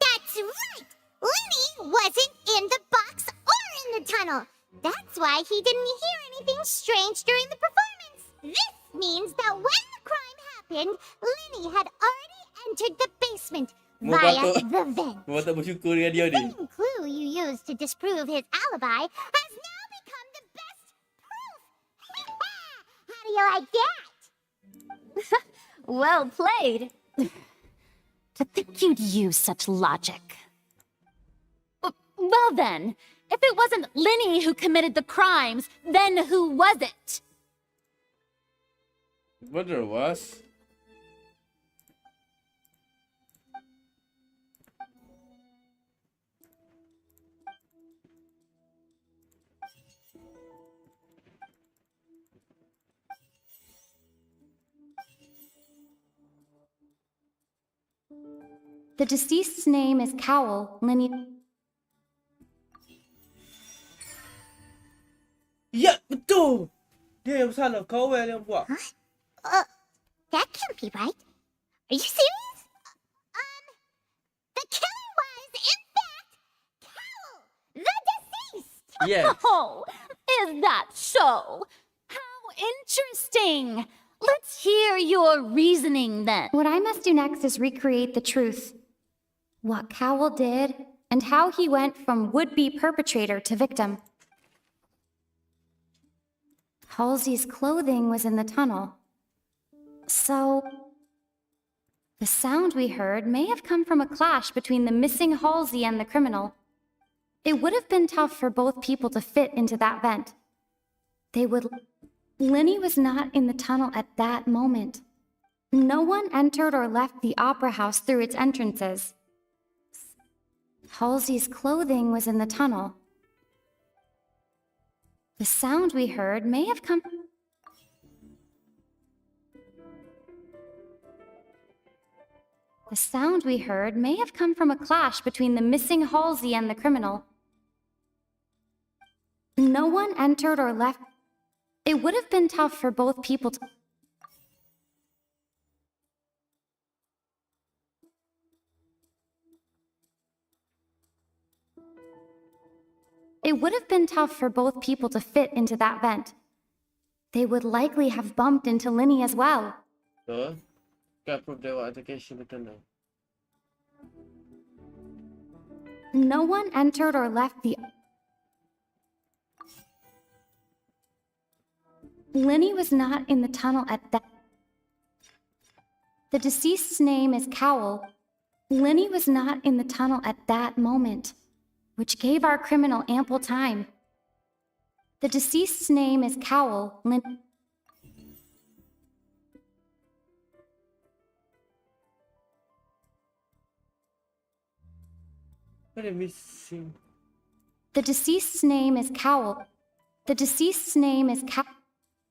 That's right! Lenny wasn't in the box or in the tunnel. That's why he didn't hear anything strange during the performance. This means that when the crime happened, Lenny had already entered the basement via the vent. Mau tak bersyukur dengan dia ni. The clue you used to disprove his alibi has now become the best proof. How do you like that? Well played. To think you'd use such logic. Well then, if it wasn't Lenny who committed the crimes, then who was it? Wonder was. The deceased's name is Cowell, Lenny. Ya, betul. Dia yang bersalah. Cowell yang buat. That can't be right. Are you serious? The killer was, in fact, Cowell, the deceased. Yes. Oh, is that so? How interesting. Let's hear your reasoning then. What I must do next is recreate the truth. What Cowell did, and how he went from would-be perpetrator to victim. Halsey's clothing was in the tunnel. So, the sound we heard may have come from a clash between the missing Halsey and the criminal. It would have been tough for both people to fit into that vent. Lenny was not in the tunnel at that moment. No one entered or left the opera house through its entrances. Halsey's clothing was in the tunnel. The sound we heard may have come... The sound we heard may have come from a clash between the missing Halsey and the criminal. No one entered or left. It would have been tough for both people to... It would have been tough for both people to fit into that vent. They would likely have bumped into Linny as well. So, can't prove they were altercation with the tunnel. No one entered or left the... Linny was not in the tunnel at that... The deceased's name is Cowell. Linny was not in the tunnel at that moment, which gave our criminal ample time. The deceased's name is Cowell. What am I missing? The deceased's name is Cowell. The deceased's name is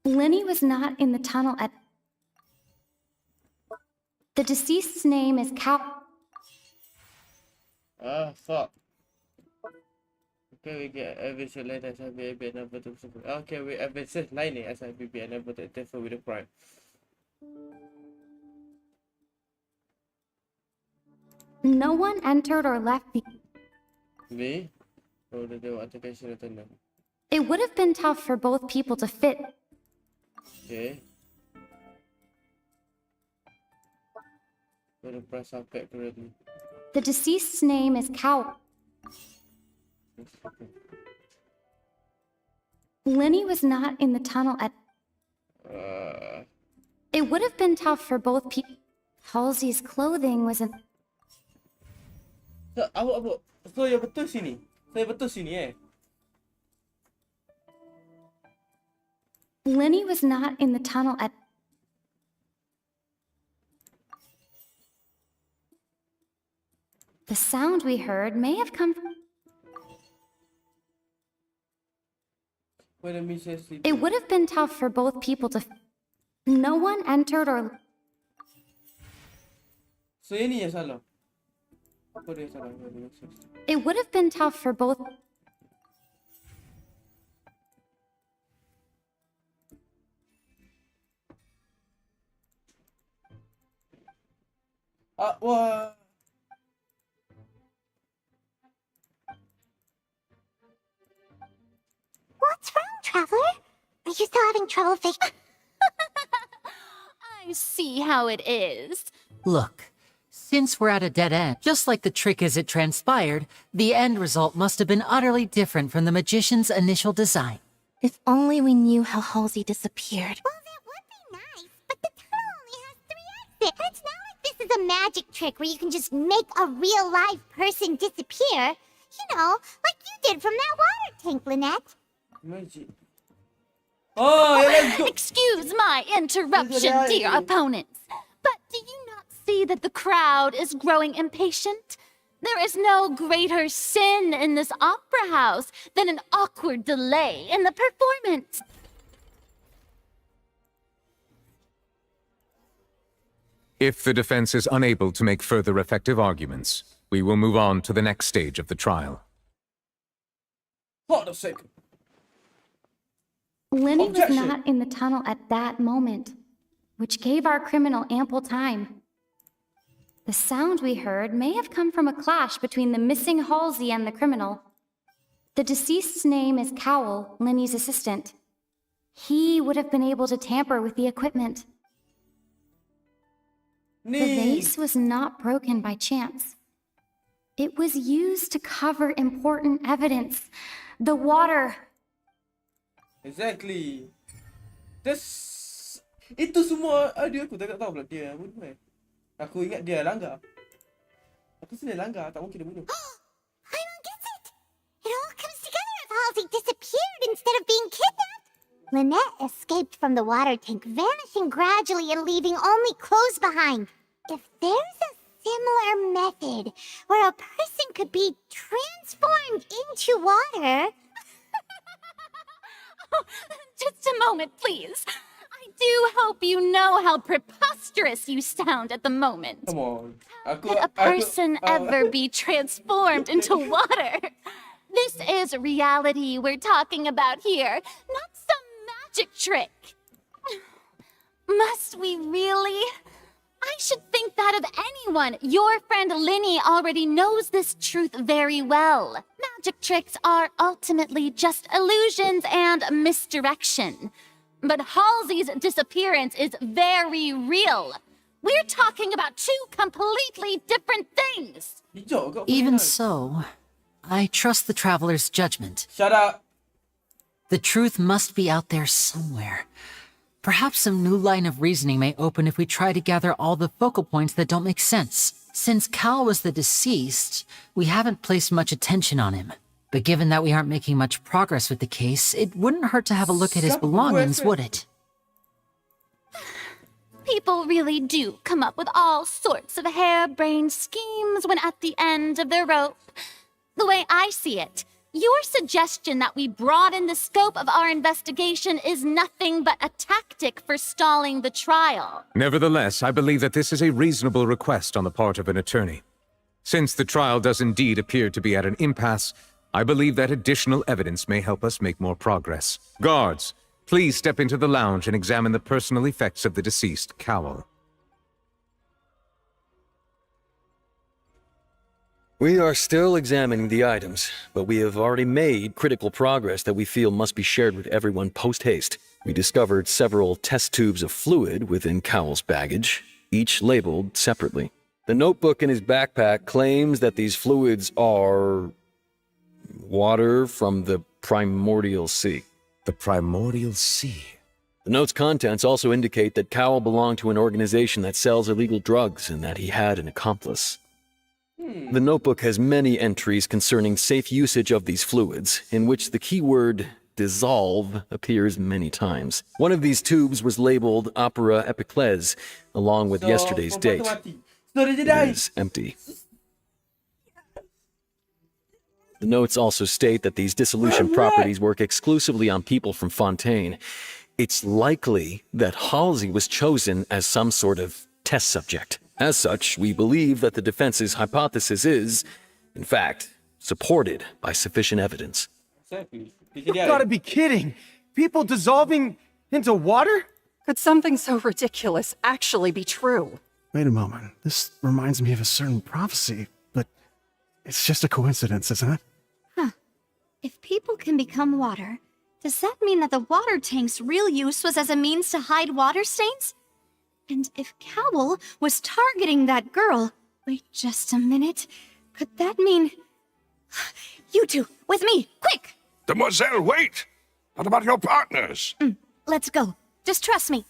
Linny was not in the tunnel at... The deceased's name is Ah, fuck. Okay, we get evidence lain SIBB and number to... Okay, we evidence lain ni SIBB and number to interfere with the crime. No one entered or left the... V? Oh, they were altercation with the tunnel. It would have been tough for both people to fit. Okay. Gonna press up back correctly. The deceased's name is Cowell. Linny was not in the tunnel at... It would have been tough for both people. Halsey's clothing was in... So, awak so yang betul sini. Saya betul sini Linny was not in the tunnel at... The sound we heard may have come from... When the mission sleep. It would have been tough for both people to... No one entered or... So, yang ni yang salah. Apa dia salah? It would have been tough for both... Wah. What's wrong, Traveler? Are you still having trouble figuring... I see how it is. Look, since we're at a dead end, just like the trick as it transpired, the end result must have been utterly different from the magician's initial design. If only we knew how Halsey disappeared. Well, that would be nice, but the tunnel only has 3 exits. It's not like this is a magic trick where you can just make a real live person disappear. You know, like you did from that water tank, Lynette. Magic. Oh, let's go. Excuse my interruption, dear opponents. But do you not see that the crowd is growing impatient? There is no greater sin in this opera house than an awkward delay in the performance. If the defense is unable to make further effective arguments, we will move on to the next stage of the trial. Hold a second. Linny was Objection. not in the tunnel at that moment, which gave our criminal ample time. The sound we heard may have come from a clash between the missing Halsey and the criminal. The deceased's name is Cowell, Linny's assistant. He would have been able to tamper with the equipment. The vase was not broken by chance. It was used to cover important evidence. The water. Exactly. Itu semua dia aku tak tahu pula dia bunuh. Aku ingat dia langgar. Aku sedih langgar, tak mungkin dia bunuh. I don't get it. It all comes together if Halsey disappeared instead of being kidnapped. Lynette escaped from the water tank, vanishing gradually and leaving only clothes behind. If there's a similar method where a person could be transformed into water... Oh, just a moment, please. I do hope you know how preposterous you sound at the moment. Come on. Could a person ever be transformed into water? This is reality we're talking about here, not some magic trick. Must we really? I should think that of anyone. Your friend Linny already knows this truth very well. Magic tricks are ultimately just illusions and misdirection. But Halsey's disappearance is very real. We're talking about two completely different things. Even so, I trust the traveler's judgment. Shut up. The truth must be out there somewhere. Perhaps some new line of reasoning may open if we try to gather all the focal points that don't make sense. Since Cal was the deceased, we haven't placed much attention on him. But given that we aren't making much progress with the case, it wouldn't hurt to have a look at his belongings, would it? People really do come up with all sorts of harebrained schemes when at the end of their rope. The way I see it, your suggestion that we broaden the scope of our investigation is nothing but a tactic for stalling the trial. Nevertheless, I believe that this is a reasonable request on the part of an attorney. Since the trial does indeed appear to be at an impasse, I believe that additional evidence may help us make more progress. Guards, please step into the lounge and examine the personal effects of the deceased Cowell. We are still examining the items, but we have already made critical progress that we feel must be shared with everyone post-haste. We discovered several test tubes of fluid within Cowell's baggage, each labeled separately. The notebook in his backpack claims that these fluids are water from the primordial sea. The primordial sea? The note's contents also indicate that Cowell belonged to an organization that sells illegal drugs and that he had an accomplice. The notebook has many entries concerning safe usage of these fluids, in which the keyword dissolve appears many times. One of these tubes was labeled Opera Epiclese, along with yesterday's date. It is empty. The notes also state that these dissolution properties work exclusively on people from Fontaine. It's likely that Halsey was chosen as some sort of test subject. As such, we believe that the defense's hypothesis is, in fact, supported by sufficient evidence. You've got to be kidding! People dissolving into water? Could something so ridiculous actually be true? Wait a moment. This reminds me of a certain prophecy, but it's just a coincidence, isn't it? If people can become water, does that mean that the water tank's real use was as a means to hide water stains? And if Cowell was targeting that girl... Wait just a minute. Could that mean... You two, with me, quick! Demoiselle, wait! What about your partners? Let's go. Just trust me.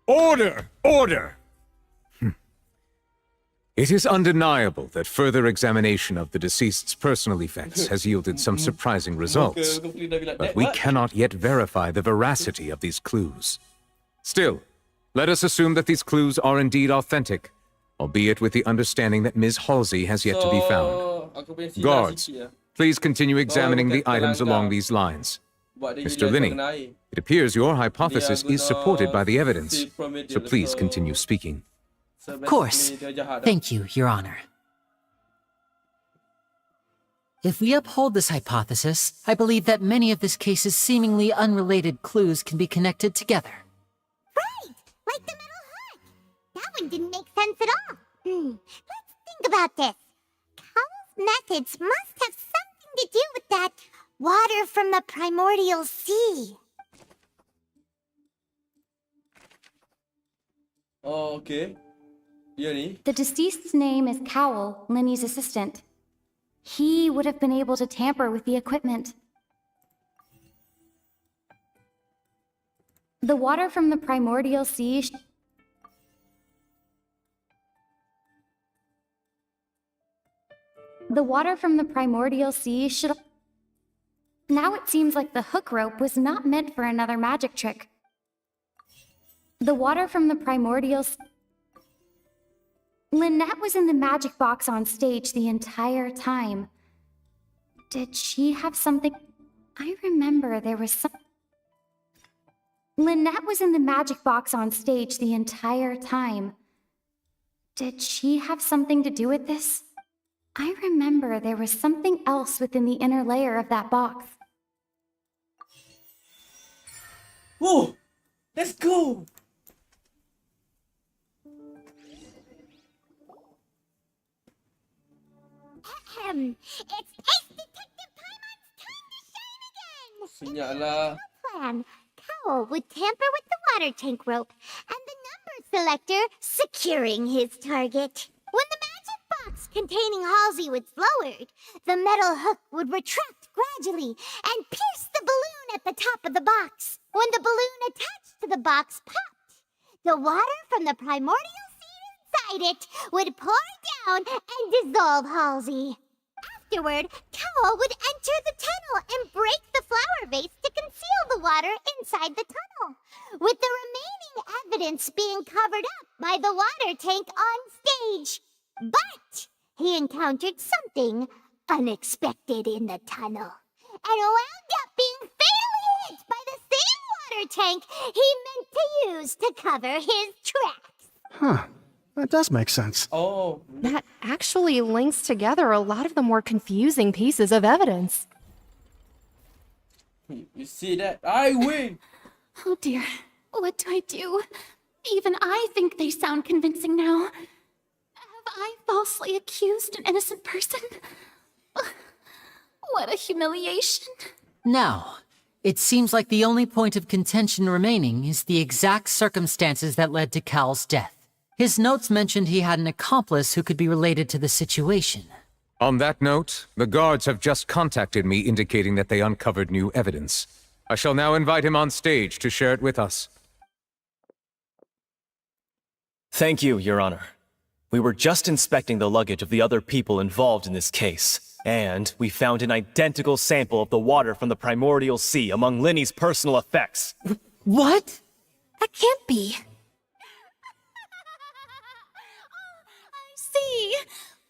Order! Order! It is undeniable that further examination of the deceased's personal effects has yielded some surprising results, but we cannot yet verify the veracity of these clues. Still, let us assume that these clues are indeed authentic, albeit with the understanding that Ms. Halsey has yet to be found. Guards, please continue examining the items along these lines. Mr. Linney, it appears your hypothesis is supported by the evidence, so please continue speaking. Of course. Thank you, Your Honor. If we uphold this hypothesis, I believe that many of this case's seemingly unrelated clues can be connected together. Right! Like the metal hut! That one didn't make sense at all. Let's think about this. Cowell's methods must have something to do with that water from the primordial sea. Oh, okay. The deceased's name is Cowell, Linny's assistant. He would have been able to tamper with the equipment. The water from the primordial sea should... Now it seems like the hook rope was not meant for another magic trick. The water from the primordial... Lynette was in the magic box on stage the entire time. Did she have something... I remember there was some... Lynette was in the magic box on stage the entire time. Did she have something to do with this? I remember there was something else within the inner layer of that box. Whoa! Let's go! It's Ace Detective Paimon's time to shine again! Senyap lah. Plan. Cowl would tamper with the water tank rope, and the number selector securing his target. When the magic box containing Halsey was lowered, the metal hook would retract gradually and pierce the balloon at the top of the box. When the balloon attached to the box popped, the water from the primordial seed inside it would pour down and dissolve Halsey. Afterward, Cowl would enter the tunnel and break the flower vase to conceal the water inside the tunnel, with the remaining evidence being covered up by the water tank on stage. But he encountered something unexpected in the tunnel, and wound up being fatally hit by the same water tank he meant to use to cover his tracks. Huh. That does make sense. Oh. That actually links together a lot of the more confusing pieces of evidence. You see that? I win! Oh dear, what do I do? Even I think they sound convincing now. Have I falsely accused an innocent person? What a humiliation. Now, it seems like the only point of contention remaining is the exact circumstances that led to Cal's death. His notes mentioned he had an accomplice who could be related to the situation. On that note, the guards have just contacted me indicating that they uncovered new evidence. I shall now invite him on stage to share it with us. Thank you, Your Honor. We were just inspecting the luggage of the other people involved in this case, and we found an identical sample of the water from the primordial sea among Linny's personal effects. What? That can't be. See?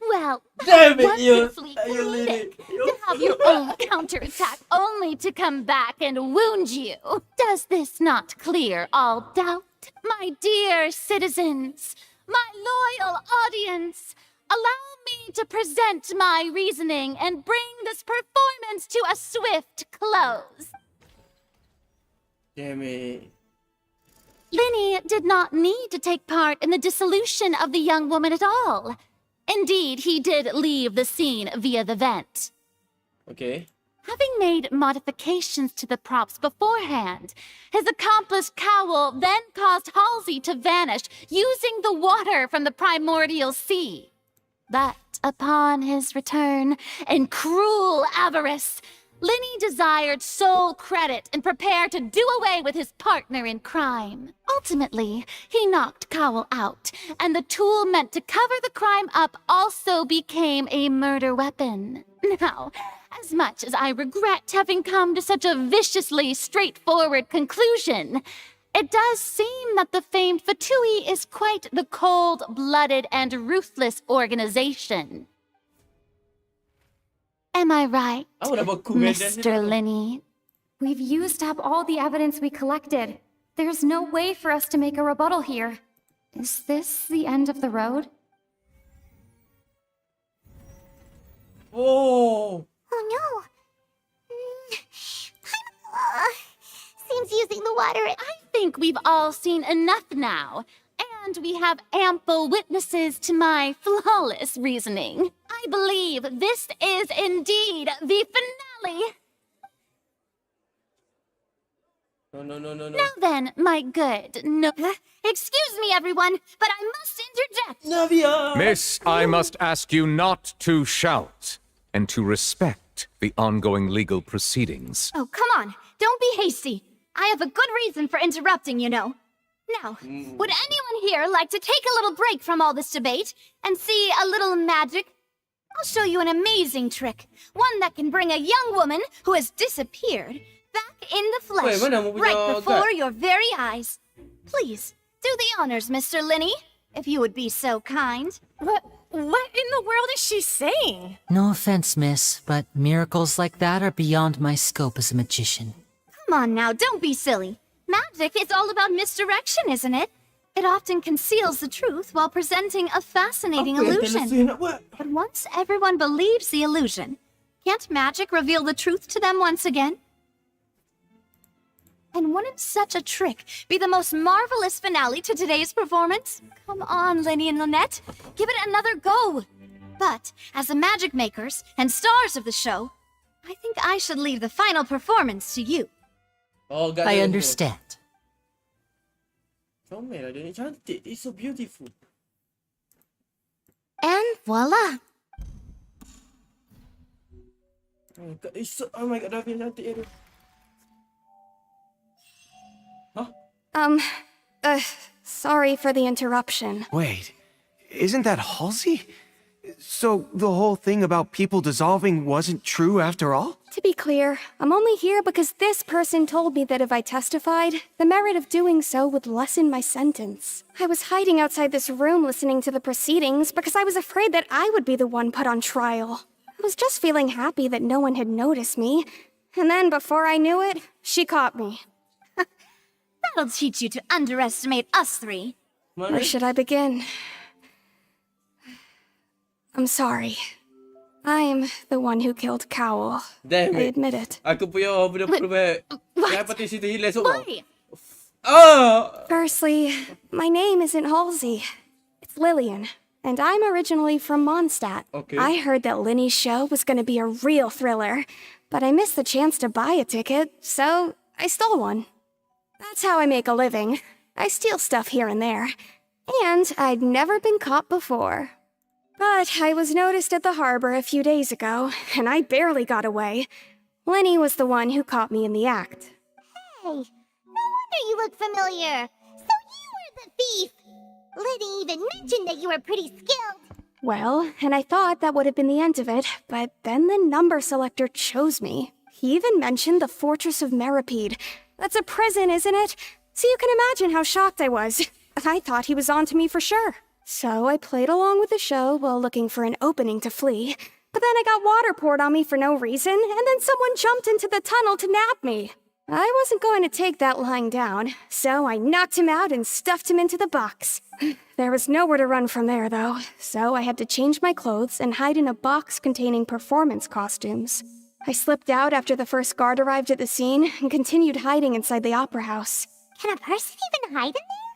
Well, Damn it, you wonderfully quick to have your own counterattack only to come back and wound you. Does this not clear all doubt? My dear citizens, my loyal audience, allow me to present my reasoning and bring this performance to a swift close. Damn it. Linny did not need to take part in the dissolution of the young woman at all. Indeed, he did leave the scene via the vent. Okay. Having made modifications to the props beforehand, his accomplice Cowl then caused Halsey to vanish using the water from the primordial sea. But upon his return, in cruel avarice, Linny desired sole credit and prepared to do away with his partner in crime. Ultimately, he knocked Cowl out, and the tool meant to cover the crime up also became a murder weapon. Now, as much as I regret having come to such a viciously straightforward conclusion, it does seem that the famed Fatui is quite the cold-blooded and ruthless organization. Am I right, Mr. Linny? We've used up all the evidence we collected. There's no way for us to make a rebuttal here. Is this the end of the road? Oh! Oh no! Seems using the water. I think we've all seen enough now, and we have ample witnesses to my flawless reasoning. I believe this is indeed the finale. No. Now then, my good excuse me, everyone, but I must interject. Navia! Miss, I must ask you not to shout and to respect the ongoing legal proceedings. Oh, come on. Don't be hasty. I have a good reason for interrupting, you know. Now, would anyone here like to take a little break from all this debate and see a little magic? I'll show you an amazing trick. One that can bring a young woman who has disappeared back in the flesh, right before your very eyes. Please, do the honors, Mr. Linny, if you would be so kind. What in the world is she saying? No offense, miss, but miracles like that are beyond my scope as a magician. Come on now, don't be silly. Magic is all about misdirection, isn't it? It often conceals the truth while presenting a fascinating illusion. But once everyone believes the illusion, can't magic reveal the truth to them once again? And wouldn't such a trick be the most marvelous finale to today's performance? Come on, Lenny and Lynette, give it another go. But as the magic makers and stars of the show, I think I should leave the final performance to you. Oh, I understand. Comel lah dia ni cantik. It's so beautiful. And voila. Oh my god, dah cantik dia. Sorry for the interruption. Wait, isn't that Halsey? So the whole thing about people dissolving wasn't true after all? To be clear, I'm only here because this person told me that if I testified, the merit of doing so would lessen my sentence. I was hiding outside this room listening to the proceedings because I was afraid that I would be the one put on trial. I was just feeling happy that no one had noticed me. And then before I knew it, she caught me. That'll teach you to underestimate us three. Where should I begin? I'm sorry. I'm the one who killed Cowl. Damn I it. admit it. Aku punya benda kenapa tu situ hilang semua? Why? Firstly, my name isn't Halsey. It's Lillian, and I'm originally from Mondstadt. Okay. I heard that Linny's show was going to be a real thriller, but I missed the chance to buy a ticket, so I stole one. That's how I make a living. I steal stuff here and there. And I'd never been caught before. But I was noticed at the harbor a few days ago, and I barely got away. Lenny was the one who caught me in the act. Hey, no wonder you look familiar. So you were the thief. Liddy even mentioned that you were pretty skilled. Well, and I thought that would have been the end of it, but then the number selector chose me. He even mentioned the Fortress of Meripede. That's a prison, isn't it? So you can imagine how shocked I was. I thought he was on to me for sure. So I played along with the show while looking for an opening to flee. But then I got water poured on me for no reason, and then someone jumped into the tunnel to nab me. I wasn't going to take that lying down, so I knocked him out and stuffed him into the box. There was nowhere to run from there, though, so I had to change my clothes and hide in a box containing performance costumes. I slipped out after the first guard arrived at the scene and continued hiding inside the opera house. Can a person even hide in there?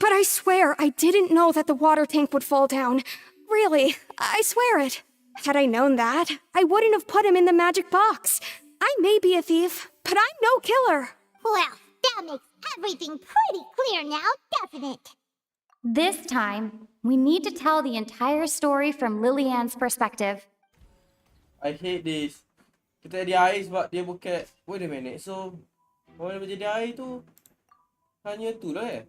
But I swear I didn't know that the water tank would fall down. Really, I swear it. Had I known that, I wouldn't have put him in the magic box. I may be a thief, but I'm no killer. Well, that makes everything pretty clear now, doesn't it? This time, we need to tell the entire story from Lillian's perspective. I hate this. Kita jadi air sebab dia bukan. Wait a minute. So, orang yang menjadi air tu hanya tu lah eh.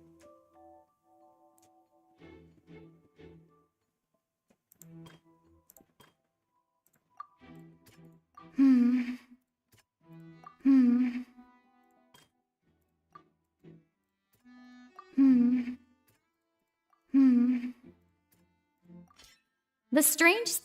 The strange...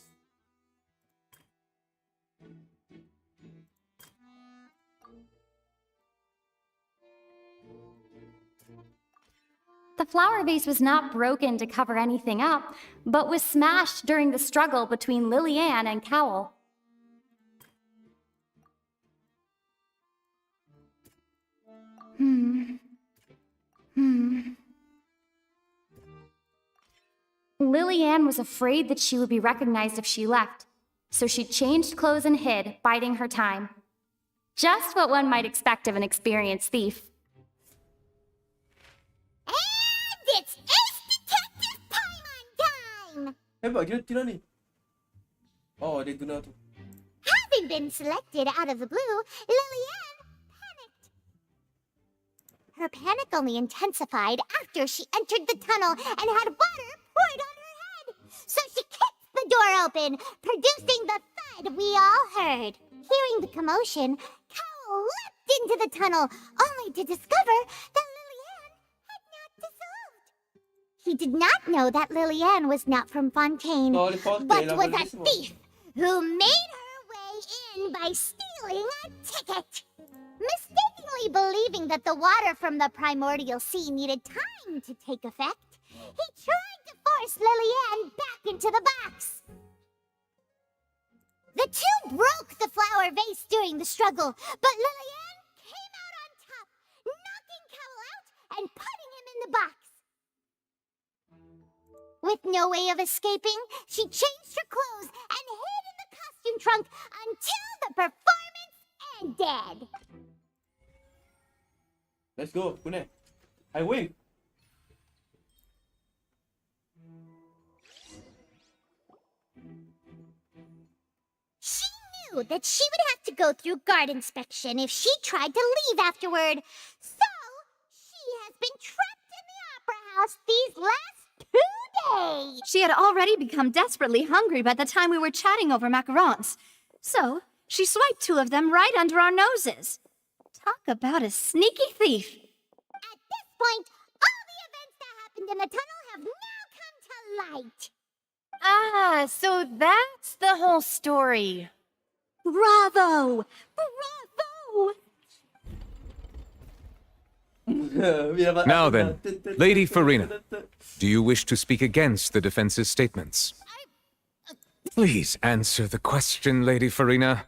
The flower vase was not broken to cover anything up, but was smashed during the struggle between Lillian and Cowl. Lillian was afraid that she would be recognized if she left, so she changed clothes and hid, biding her time. Just what one might expect of an experienced thief. And it's Ace Detective Paimon time! Hebat gila Tina ni. Oh, dia guna tu. Having been selected out of the blue, Lillian panicked. Her panic only intensified after she entered the tunnel and had water poured on her head. So she kicked the door open, producing the thud we all heard. Hearing the commotion, Cowl leapt into the tunnel, only to discover that Lillian had not dissolved. He did not know that Lillian was not from Fontaine, but was a thief who made her way in by stealing a ticket. Mistakenly believing that the water from the primordial sea needed time to take effect, he tried to force Lillian back into the box. The two broke the flower vase during the struggle, but Lillian came out on top, knocking Cowell out and putting him in the box. With no way of escaping, she changed her clothes and hid in the costume trunk until the performance ended. Let's go, Pune. I win. She knew that she would have to go through guard inspection if she tried to leave afterward. So, she has been trapped in the opera house these last 2 days. She had already become desperately hungry by the time we were chatting over macarons. So, she swiped 2 of them right under our noses. Talk about a sneaky thief. At this point, all the events that happened in the tunnel have now come to light. Ah, so that's the whole story. Bravo! Bravo! Now then, Lady Farina, do you wish to speak against the defense's statements? Please answer the question, Lady Farina.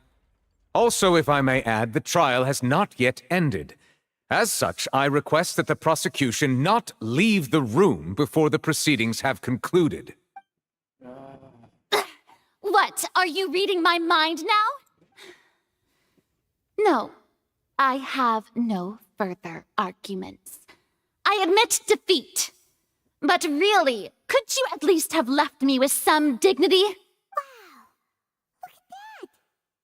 Also, if I may add, the trial has not yet ended. As such, I request that the prosecution not leave the room before the proceedings have concluded. What, are you reading my mind now? No, I have no further arguments. I admit defeat. But really, could you at least have left me with some dignity? Wow, look at that.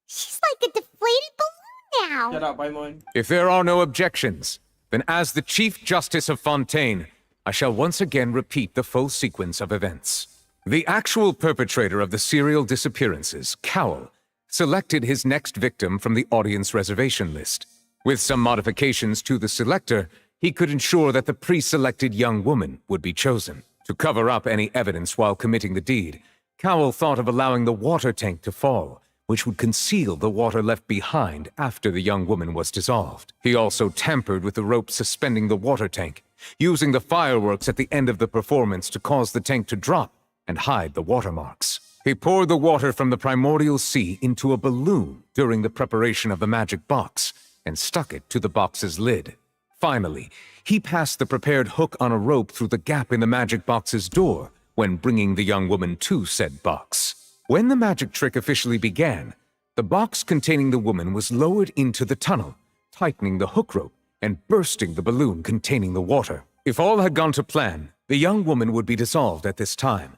She's like a deflated balloon now. Shut up, Paimon. If there are no objections, then as the Chief Justice of Fontaine, I shall once again repeat the full sequence of events. The actual perpetrator of the serial disappearances, Cowell, selected his next victim from the audience reservation list. With some modifications to the selector, he could ensure that the pre-selected young woman would be chosen. To cover up any evidence while committing the deed, Cowell thought of allowing the water tank to fall, which would conceal the water left behind after the young woman was dissolved. He also tampered with the rope suspending the water tank, using the fireworks at the end of the performance to cause the tank to drop and hide the watermarks. He poured the water from the primordial sea into a balloon during the preparation of the magic box and stuck it to the box's lid. Finally, he passed the prepared hook on a rope through the gap in the magic box's door when bringing the young woman to said box. When the magic trick officially began, the box containing the woman was lowered into the tunnel, tightening the hook rope and bursting the balloon containing the water. If all had gone to plan, the young woman would be dissolved at this time.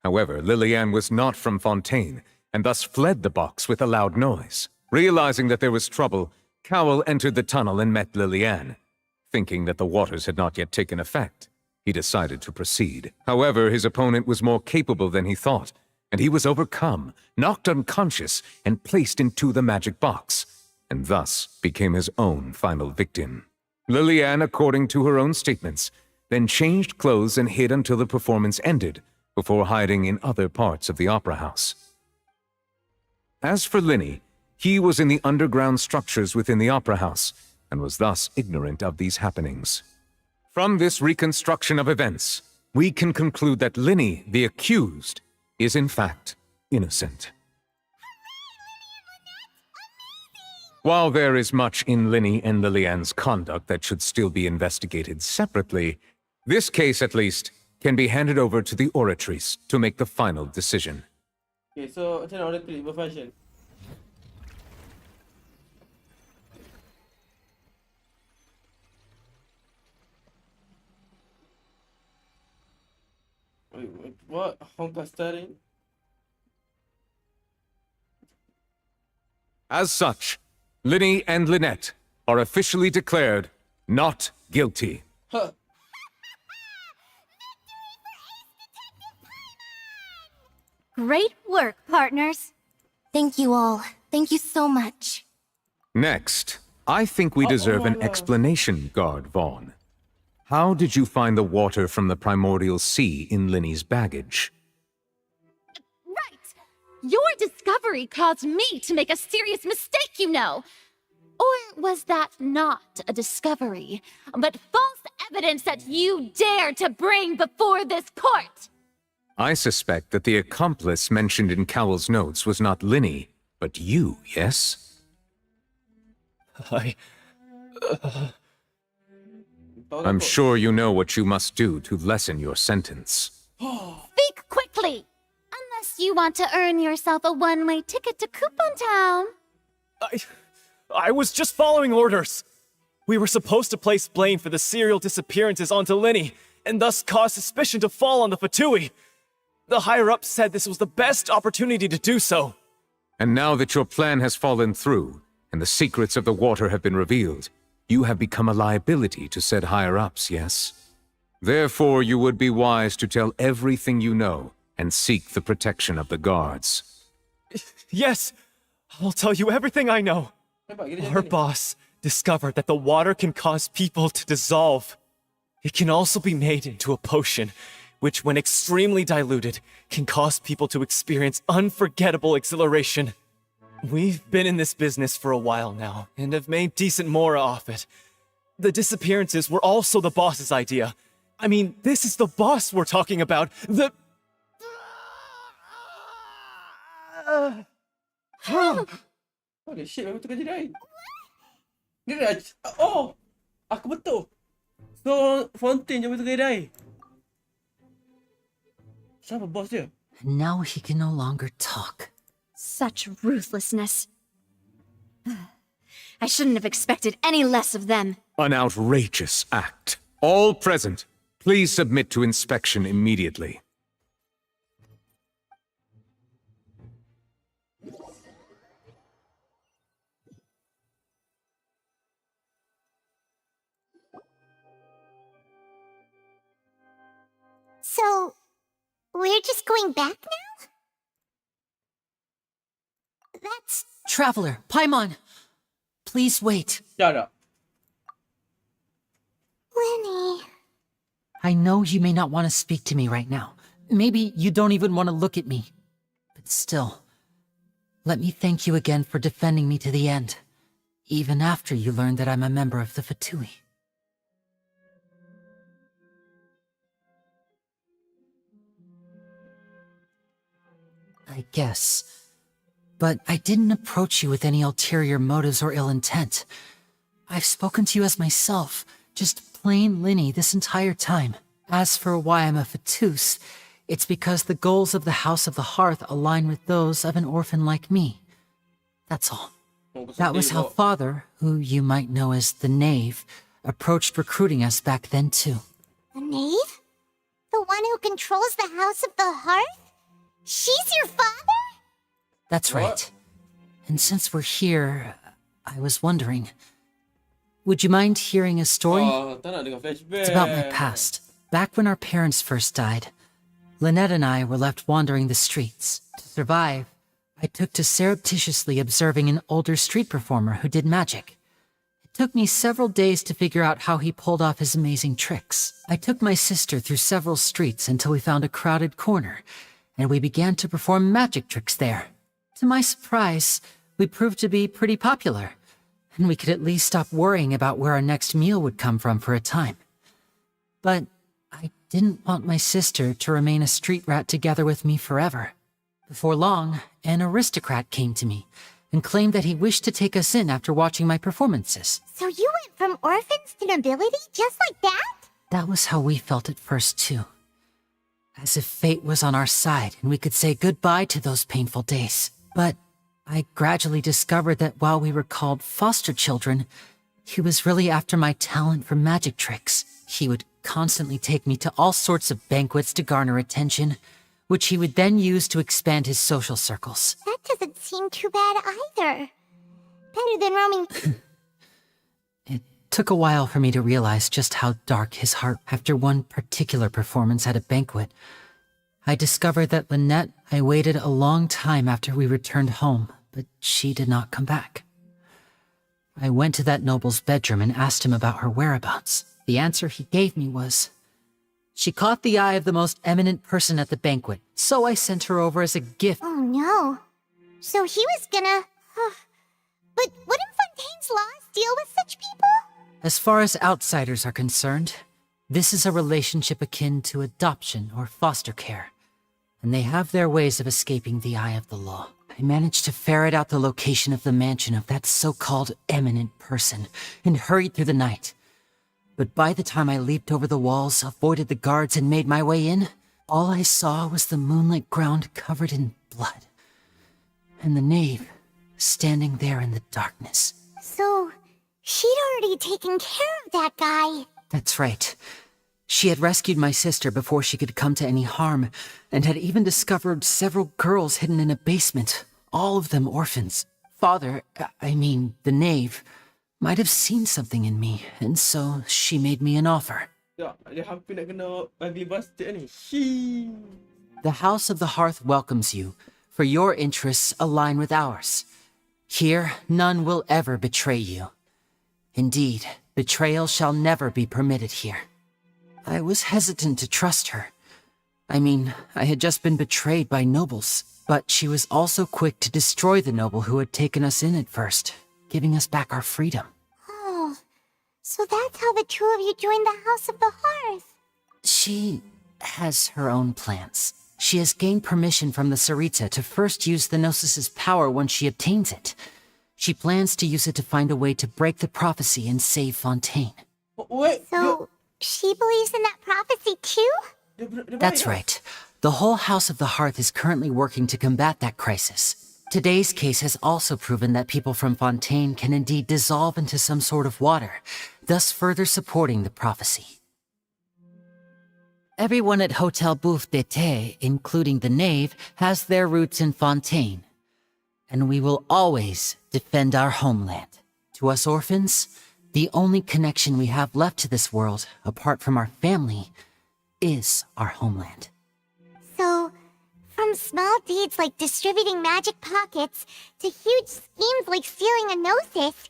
However, Lillian was not from Fontaine, and thus fled the box with a loud noise. Realizing that there was trouble, Cowell entered the tunnel and met Lillian. Thinking that the waters had not yet taken effect, he decided to proceed. However, his opponent was more capable than he thought, and he was overcome, knocked unconscious, and placed into the magic box, and thus became his own final victim. Lillian, according to her own statements, then changed clothes and hid until the performance ended, before hiding in other parts of the opera house. As for Linny, he was in the underground structures within the opera house, and was thus ignorant of these happenings. From this reconstruction of events, we can conclude that Linny, the accused, is in fact innocent. While there is much in Linny and Lillian's conduct that should still be investigated separately, this case, at least, can be handed over to the Oratrice to make the final decision. Okay, so macam mana Oratrice berfunction? Wait, what? Honka starring? As such, Linny and Lynette are officially declared not guilty. Huh. Great work, partners. Thank you all. Thank you so much. Next, I think we deserve an explanation, Guard Vaughn. How did you find the water from the primordial sea in Linny's baggage? Right! Your discovery caused me to make a serious mistake, you know! Or was that not a discovery, but false evidence that you dare to bring before this court? I suspect that the accomplice mentioned in Cowell's notes was not Linny, but you, yes? I'm sure you know what you must do to lessen your sentence. Speak quickly! Unless you want to earn yourself a one-way ticket to Coupon Town. I was just following orders. We were supposed to place blame for the serial disappearances onto Linny, and thus cause suspicion to fall on the Fatui. The higher-ups said this was the best opportunity to do so. And now that your plan has fallen through, and the secrets of the water have been revealed, you have become a liability to said higher-ups, yes? Therefore, you would be wise to tell everything you know, and seek the protection of the guards. Yes, I'll tell you everything I know. Our boss discovered that the water can cause people to dissolve. It can also be made into a potion, which when extremely diluted, can cause people to experience unforgettable exhilaration. We've been in this business for a while now, and have made decent mora off it. The disappearances were also the boss's idea. I mean, this is the boss we're talking about. Holy shit, memang tu kerja dia. Dia dah... Oh! Aku betul. So, Fontaine je betul kerja dia. Siapa bos dia? And now he can no longer talk. Such ruthlessness. I shouldn't have expected any less of them. An outrageous act. All present, please submit to inspection immediately. So, we're just going back now? That's... Traveler, Paimon! Please wait. Shut up. Winnie... I know you may not want to speak to me right now. Maybe you don't even want to look at me. But still, let me thank you again for defending me to the end, even after you learned that I'm a member of the Fatui. I guess. But I didn't approach you with any ulterior motives or ill intent. I've spoken to you as myself, just plain Linny this entire time. As for why I'm a Fatus, it's because the goals of the House of the Hearth align with those of an orphan like me. That's all. That was how Father, who you might know as the Knave, approached recruiting us back then too. The Knave? The one who controls the House of the Hearth? She's your father? That's right. And since we're here, I was wondering, would you mind hearing a story? It's about my past. Back when our parents first died, Lynette and I were left wandering the streets. To survive, I took to surreptitiously observing an older street performer who did magic. It took me several days to figure out how he pulled off his amazing tricks. I took my sister through several streets until we found a crowded corner, and we began to perform magic tricks there. To my surprise, we proved to be pretty popular, and we could at least stop worrying about where our next meal would come from for a time. But I didn't want my sister to remain a street rat together with me forever. Before long, an aristocrat came to me and claimed that he wished to take us in after watching my performances. So you went from orphans to nobility just like that? That was how we felt at first, too. As if fate was on our side and we could say goodbye to those painful days. But I gradually discovered that while we were called foster children, he was really after my talent for magic tricks. He would constantly take me to all sorts of banquets to garner attention, which he would then use to expand his social circles. That doesn't seem too bad either. Better than roaming... It took a while for me to realize just how dark his heart. After one particular performance at a banquet, I discovered that Lynette, I waited a long time after we returned home, but she did not come back. I went to that noble's bedroom and asked him about her whereabouts. The answer he gave me was, she caught the eye of the most eminent person at the banquet, so I sent her over as a gift. Oh no. So he was gonna... But wouldn't Fontaine's laws deal with such people? As far as outsiders are concerned, this is a relationship akin to adoption or foster care, and they have their ways of escaping the eye of the law. I managed to ferret out the location of the mansion of that so-called eminent person and hurried through the night. But by the time I leaped over the walls, avoided the guards, and made my way in, all I saw was the moonlit ground covered in blood, and the knave standing there in the darkness. So, she'd already taken care of that guy. That's right. She had rescued my sister before she could come to any harm, and had even discovered several girls hidden in a basement, all of them orphans. The knave, might have seen something in me, and so she made me an offer. Ya, dia hampir nak kena ugly bastard ni. Shee. The House of the Hearth welcomes you, for your interests align with ours. Here, none will ever betray you. Indeed, betrayal shall never be permitted here. I was hesitant to trust her. I had just been betrayed by nobles, but she was also quick to destroy the noble who had taken us in at first, giving us back our freedom. Oh, so that's how the two of you joined the House of the Hearth. She has her own plans. She has gained permission from the Sarita to first use the Gnosis's power once she obtains it. She plans to use it to find a way to break the prophecy and save Fontaine. So, she believes in that prophecy too? That's right. The whole House of the Hearth is currently working to combat that crisis. Today's case has also proven that people from Fontaine can indeed dissolve into some sort of water, thus further supporting the prophecy. Everyone at Hotel Bouffe d'été, including the knave, has their roots in Fontaine. And we will always defend our homeland. To us orphans, the only connection we have left to this world, apart from our family, is our homeland. So, from small deeds like distributing magic pockets to huge schemes like stealing a Gnosis,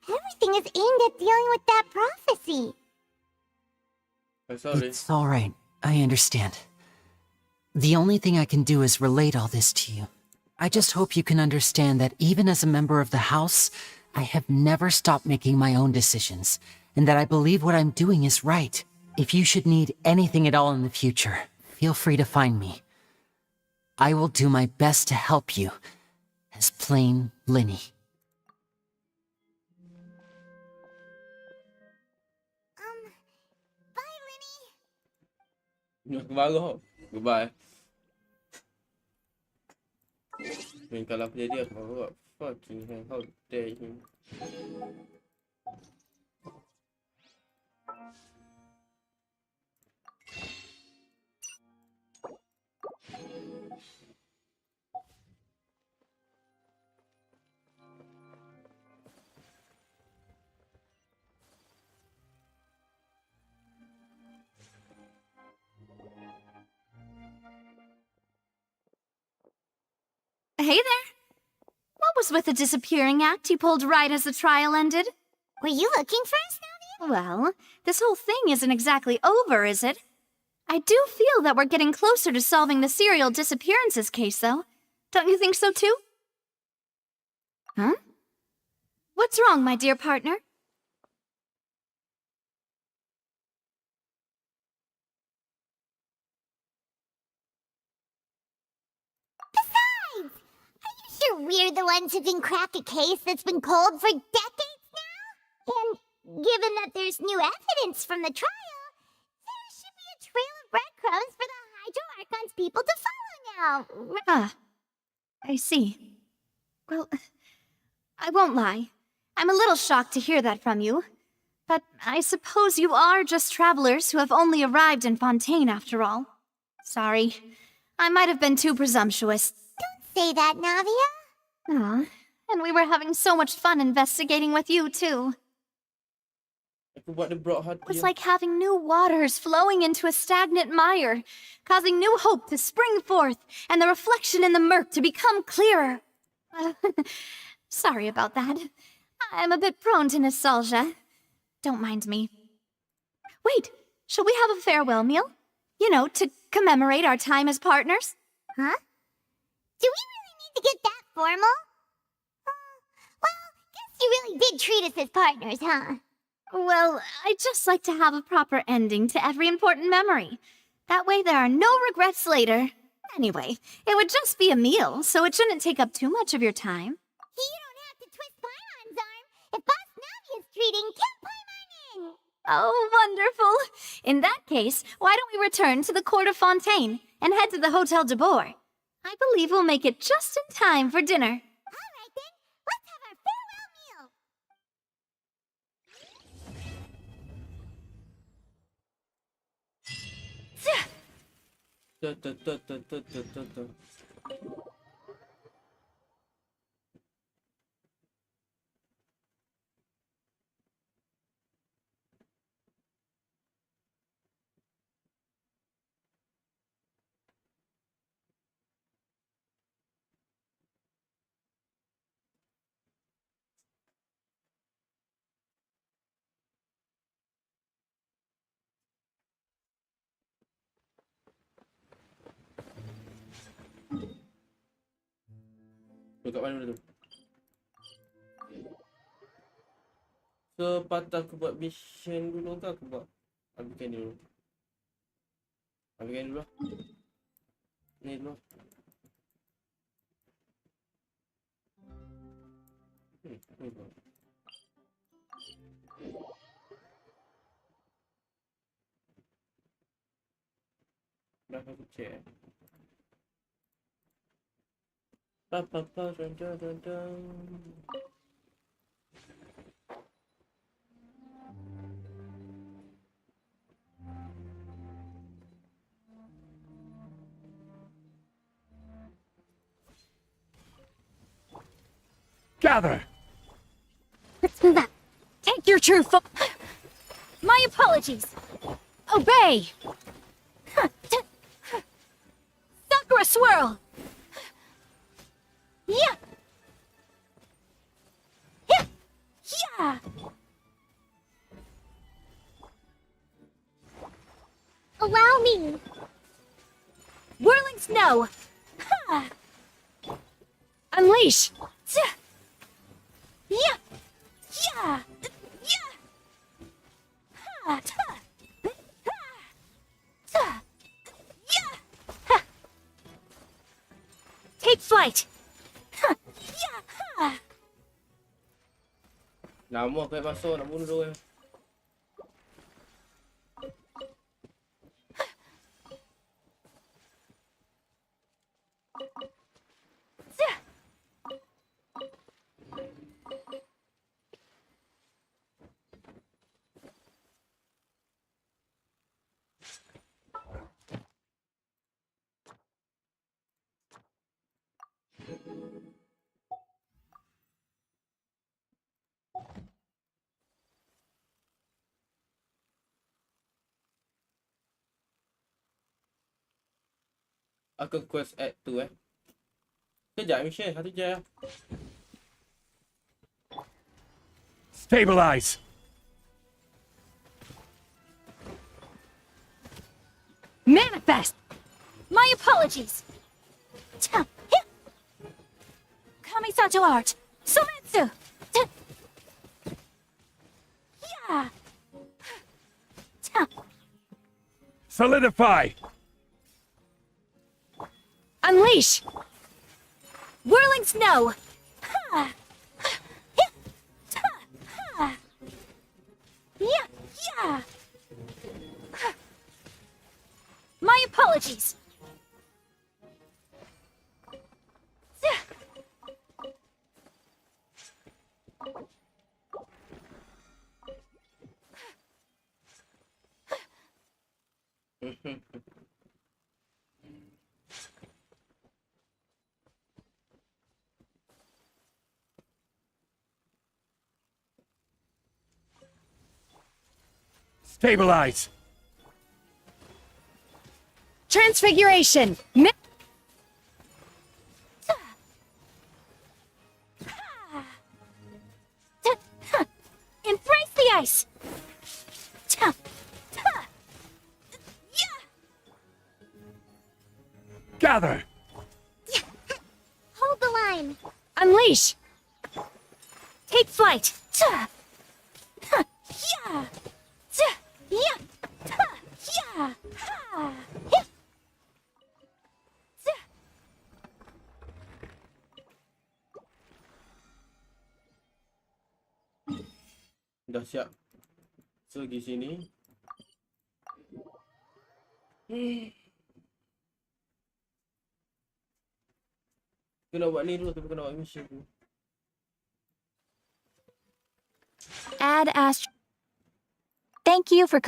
everything is aimed at dealing with that prophecy. It's all right. I understand. The only thing I can do is relate all this to you. I just hope you can understand that even as a member of the House, I have never stopped making my own decisions, and that I believe what I'm doing is right. If you should need anything at all in the future, feel free to find me. I will do my best to help you, as plain Linny. Bye, Linny. Bagus. Goodbye. Kalau aku jadi aku buat fucking hell, how dare him. Hey there. What was with the disappearing act you pulled right as the trial ended? Were you looking for us, Navi? Well, this whole thing isn't exactly over, is it? I do feel that we're getting closer to solving the serial disappearances case, though. Don't you think so, too? Huh? What's wrong, my dear partner? Besides, are you sure we're the ones who can crack a case that's been cold for decades now? And given that there's new evidence from the trial, there should be a trail of breadcrumbs for the Hydro Archon's people to follow now. Ah, I see. Well, I won't lie. I'm a little shocked to hear that from you. But I suppose you are just travelers who have only arrived in Fontaine after all. Sorry. I might have been too presumptuous. Don't say that, Navia. Aw, and we were having so much fun investigating with you, too. It was like having new waters flowing into a stagnant mire, causing new hope to spring forth, and the reflection in the murk to become clearer. Sorry about that. I'm a bit prone to nostalgia. Don't mind me. Wait, shall we have a farewell meal? You know, to commemorate our time as partners? Huh? Do we really need to get that formal? Well, guess you really did did treat us as partners, huh? Well, I just like to have a proper ending to every important memory. That way there are no regrets later. Anyway, it would just be a meal, so it shouldn't take up too much of your time. You don't have to twist Paimon's arm. If Boss Navi is treating, kill Paimon in! Oh, wonderful! In that case, why don't we return to the Court of Fontaine and head to the Hotel de Boer? I believe we'll make it just in time for dinner. All right then, let's have our farewell meal. Kat mana benda tu? So, patut aku buat mission dulu ke aku buat ambilkan ni dulu? Ambilkan dulu lah. Ni dulu. Ni dulu. Dah aku check. Dun, dun, dun, dun. Gather! Let's move up. Take your true form. My apologies. Obey. Sakura swirl. Yeah. Yeah. Yeah. Allow me. Whirling snow. Ha. Unleash. Yeah. Yeah. Yeah. Ha. Ta. Ta. Yeah. Ha. Take flight. Lama aku nak masuk, nak bunuh dia. Aku quest add tu Sekejap mission, satu je. Stabilize! Manifest. My apologies. Kamisato art. Sometsu. Yeah. Solidify! Unleash! Whirling snow! Ha! Ha! Yeah! Yeah! My apologies! Stabilize! Transfiguration! Embrace the ice! Gather! Hold the line. Unleash! Take flight! Right. Yeah. Yeah. Yeah. Dah siap. So pergi sini. Kena buat ni dulu tapi kena buat mission tu. Add Astro. Thank you for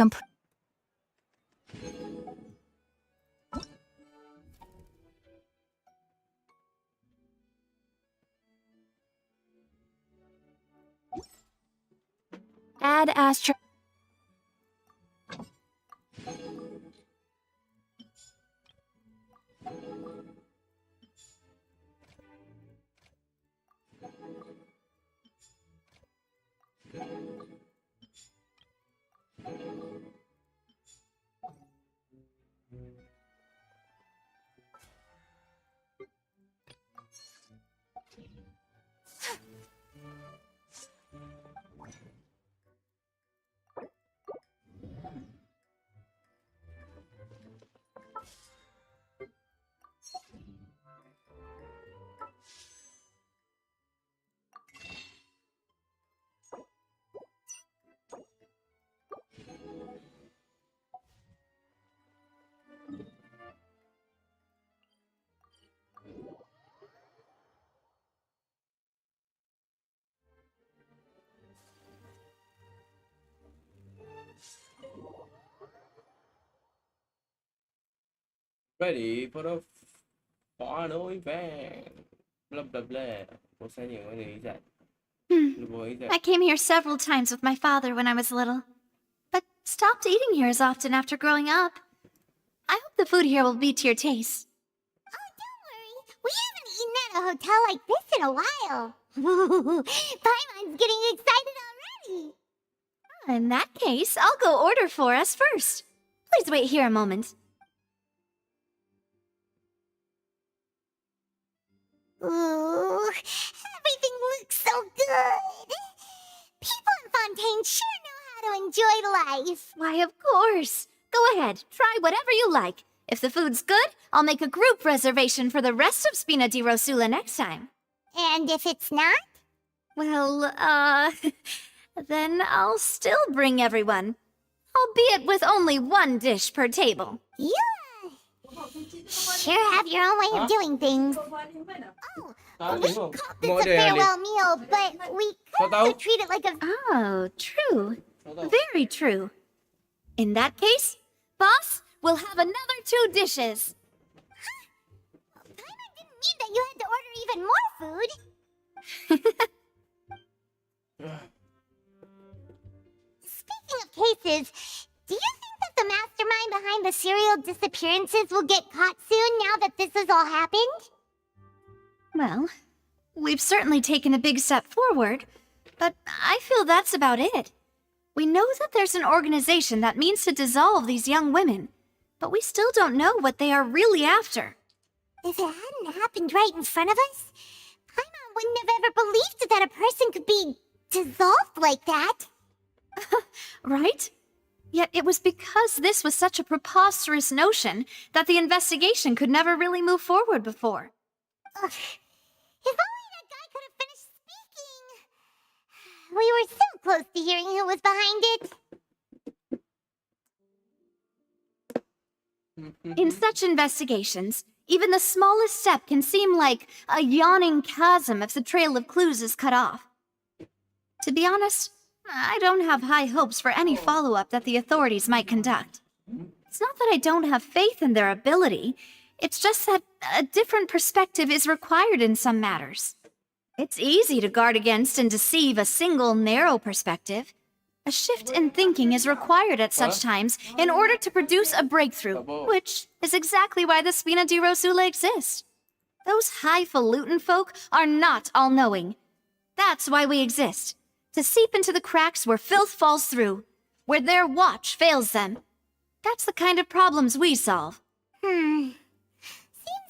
Add Astro. Ready for the final event. Blah blah blah. Bosannya mana Izzat? Lu bawa Izzat. I came here several times with my father when I was little, but stopped eating here as often after growing up. I hope the food here will be to your taste. Oh, don't worry. We haven't eaten at a hotel like this in a while. Paimon's getting excited already. In that case, I'll go order for us first. Please wait here a moment. Ooh, everything looks so good. People in Fontaine sure know how to enjoy life. Why, of course. Go ahead, try whatever you like. If the food's good, I'll make a group reservation for the rest of Spina di Rosula next time. And if it's not? Well, then I'll still bring everyone. Albeit with only one dish per table. You sure have your own way of doing things. Oh, we call this a farewell meal, but we could also treat it like a... Oh, true. Very true. In that case, boss, we'll have another 2 dishes. Huh? Paimon didn't mean that you had to order even more food. Speaking of cases, do you think that the mastermind behind the serial disappearances will get caught soon now that this has all happened? Well, we've certainly taken a big step forward, but I feel that's about it. We know that there's an organization that means to dissolve these young women, but we still don't know what they are really after. If it hadn't happened right in front of us, Paimon wouldn't have ever believed that a person could be dissolved like that. Right? Yet it was because this was such a preposterous notion that the investigation could never really move forward before. Ugh. If only that guy could have finished speaking. We were so close to hearing who was behind it. In such investigations, even the smallest step can seem like a yawning chasm if the trail of clues is cut off. To be honest, I don't have high hopes for any follow-up that the authorities might conduct. It's not that I don't have faith in their ability, it's just that a different perspective is required in some matters. It's easy to guard against and deceive a single narrow perspective. A shift in thinking is required at such times in order to produce a breakthrough, which is exactly why the Spina di Rosula exists. Those highfalutin folk are not all-knowing. That's why we exist. To seep into the cracks where filth falls through, where their watch fails them. That's the kind of problems we solve. Seems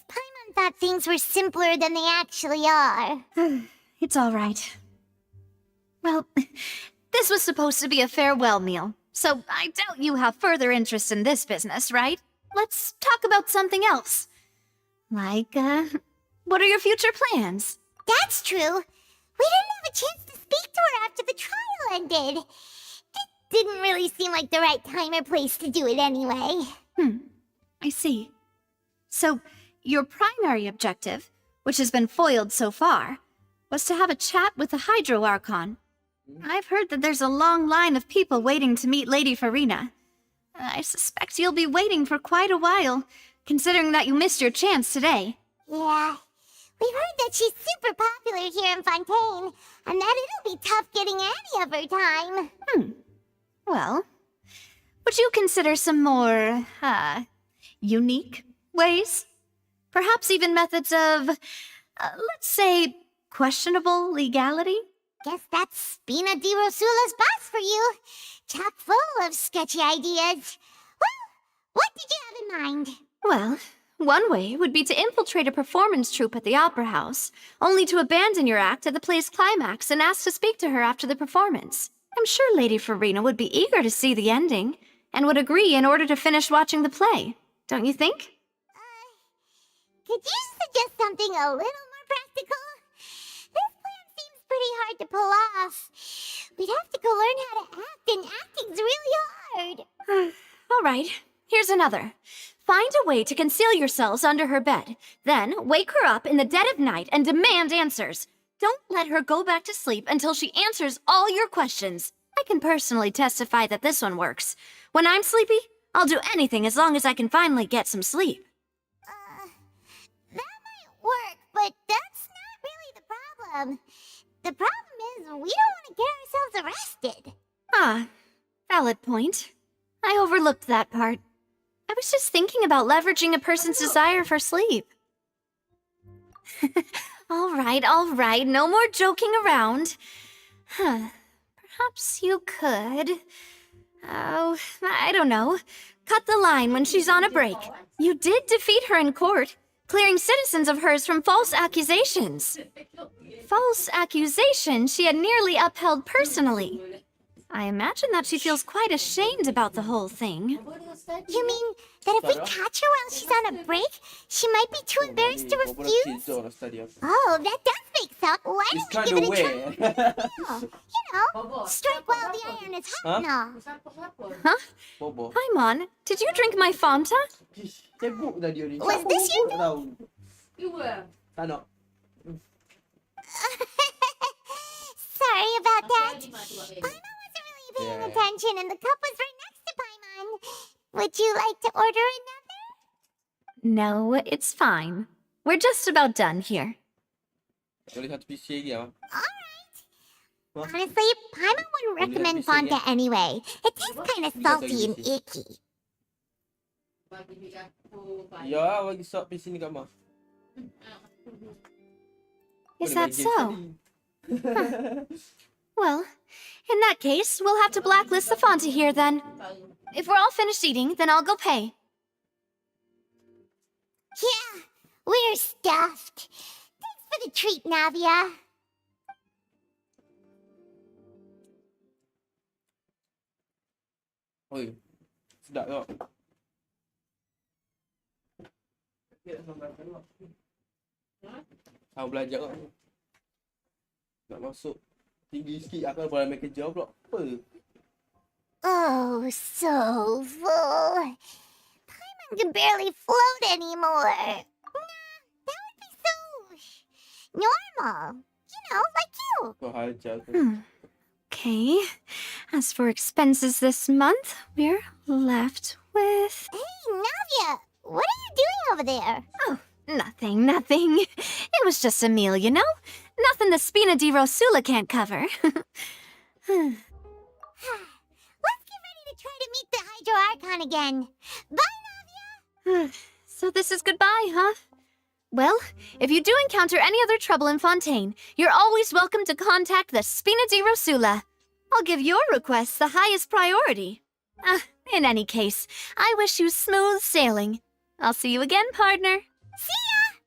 Paimon thought things were simpler than they actually are. It's all right. Well, this was supposed to be a farewell meal, so I doubt you have further interest in this business, right? Let's talk about something else. Like, what are your future plans? That's true. We didn't have a chance to speak to her after the trial ended. It didn't really seem like the right time or place to do it anyway. I see. So, your primary objective, which has been foiled so far, was to have a chat with the Hydro Archon. I've heard that there's a long line of people waiting to meet Lady Farina. I suspect you'll be waiting for quite a while, considering that you missed your chance today. Yeah. We've heard that she's super popular here in Fontaine, and that it'll be tough getting any of her time. Well, would you consider some more, unique ways? Perhaps even methods of, let's say, questionable legality? Guess that's Spina di Rosula's boss for you. Chock full of sketchy ideas. Well, what did you have in mind? Well, one way would be to infiltrate a performance troupe at the Opera House, only to abandon your act at the play's climax and ask to speak to her after the performance. I'm sure Lady Farina would be eager to see the ending, and would agree in order to finish watching the play. Don't you think? Could you suggest something a little more practical? This plan seems pretty hard to pull off. We'd have to go learn how to act, and acting's really hard. All right, here's another. Find a way to conceal yourselves under her bed. Then wake her up in the dead of night and demand answers. Don't let her go back to sleep until she answers all your questions. I can personally testify that this one works. When I'm sleepy, I'll do anything as long as I can finally get some sleep. That might work, but that's not really the problem. The problem is we don't want to get ourselves arrested. Ah, valid point. I overlooked that part. I was just thinking about leveraging a person's desire for sleep. All right, no more joking around. Perhaps you could... Oh, I don't know. Cut the line when she's on a break. You did defeat her in court, clearing citizens of hers from false accusations. False accusations she had nearly upheld personally. I imagine that she feels quite ashamed about the whole thing. You mean that if we catch her while she's on a break, she might be too embarrassed to refuse? Oh, that does make sense. Why don't we give it a try? You know, strike while the iron is hot and all. Huh? Paimon, did you drink my Fanta? Was this your... Sorry about that. Paimon wasn't really paying attention, and the cup was right next to Paimon. Would you like to order another? No, it's fine. We're just about done here. Alright. Honestly, Paimon wouldn't recommend Fanta anyway. It tastes kind of salty and icky. Ya, bagi suap PC ni kat Mak. Is that so? Well, in that case, we'll have to blacklist the Fanta here then. If we're all finished eating, then I'll go pay. Yeah, we're stuffed. Thanks for the treat, Navia. Oi, sedap tak? Aku belajar kat. Nak masuk tinggi sikit, aku boleh main kerja pula. Apa? Oh, so full. Paimon can barely float anymore. Nah, that would be so normal. You know, like you. Kau hajar tu. Okay. As for expenses this month, we're left with... Hey, Navia, what are you doing over there? Oh, nothing. It was just a meal, you know? Nothing the Spina di Rosula can't cover. Let's get ready to try to meet the Hydro Archon again. Bye, Navia! So this is goodbye, huh? Well, if you do encounter any other trouble in Fontaine, you're always welcome to contact the Spina di Rosula. I'll give your requests the highest priority. In any case, I wish you smooth sailing. I'll see you again, partner. See ya!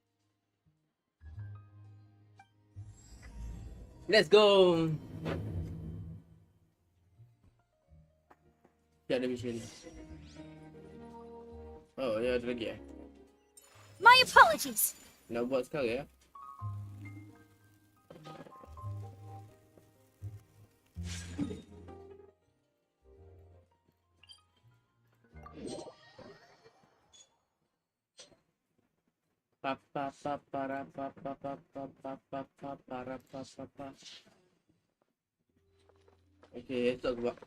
Let's go. Tiada mission. Oh, ya ada lagi eh. My apologies. Nak buat sekarang ya. Pa pa pa para pa pa pa pa pa pa pa para pa pa pa. Okay, esok aku buat.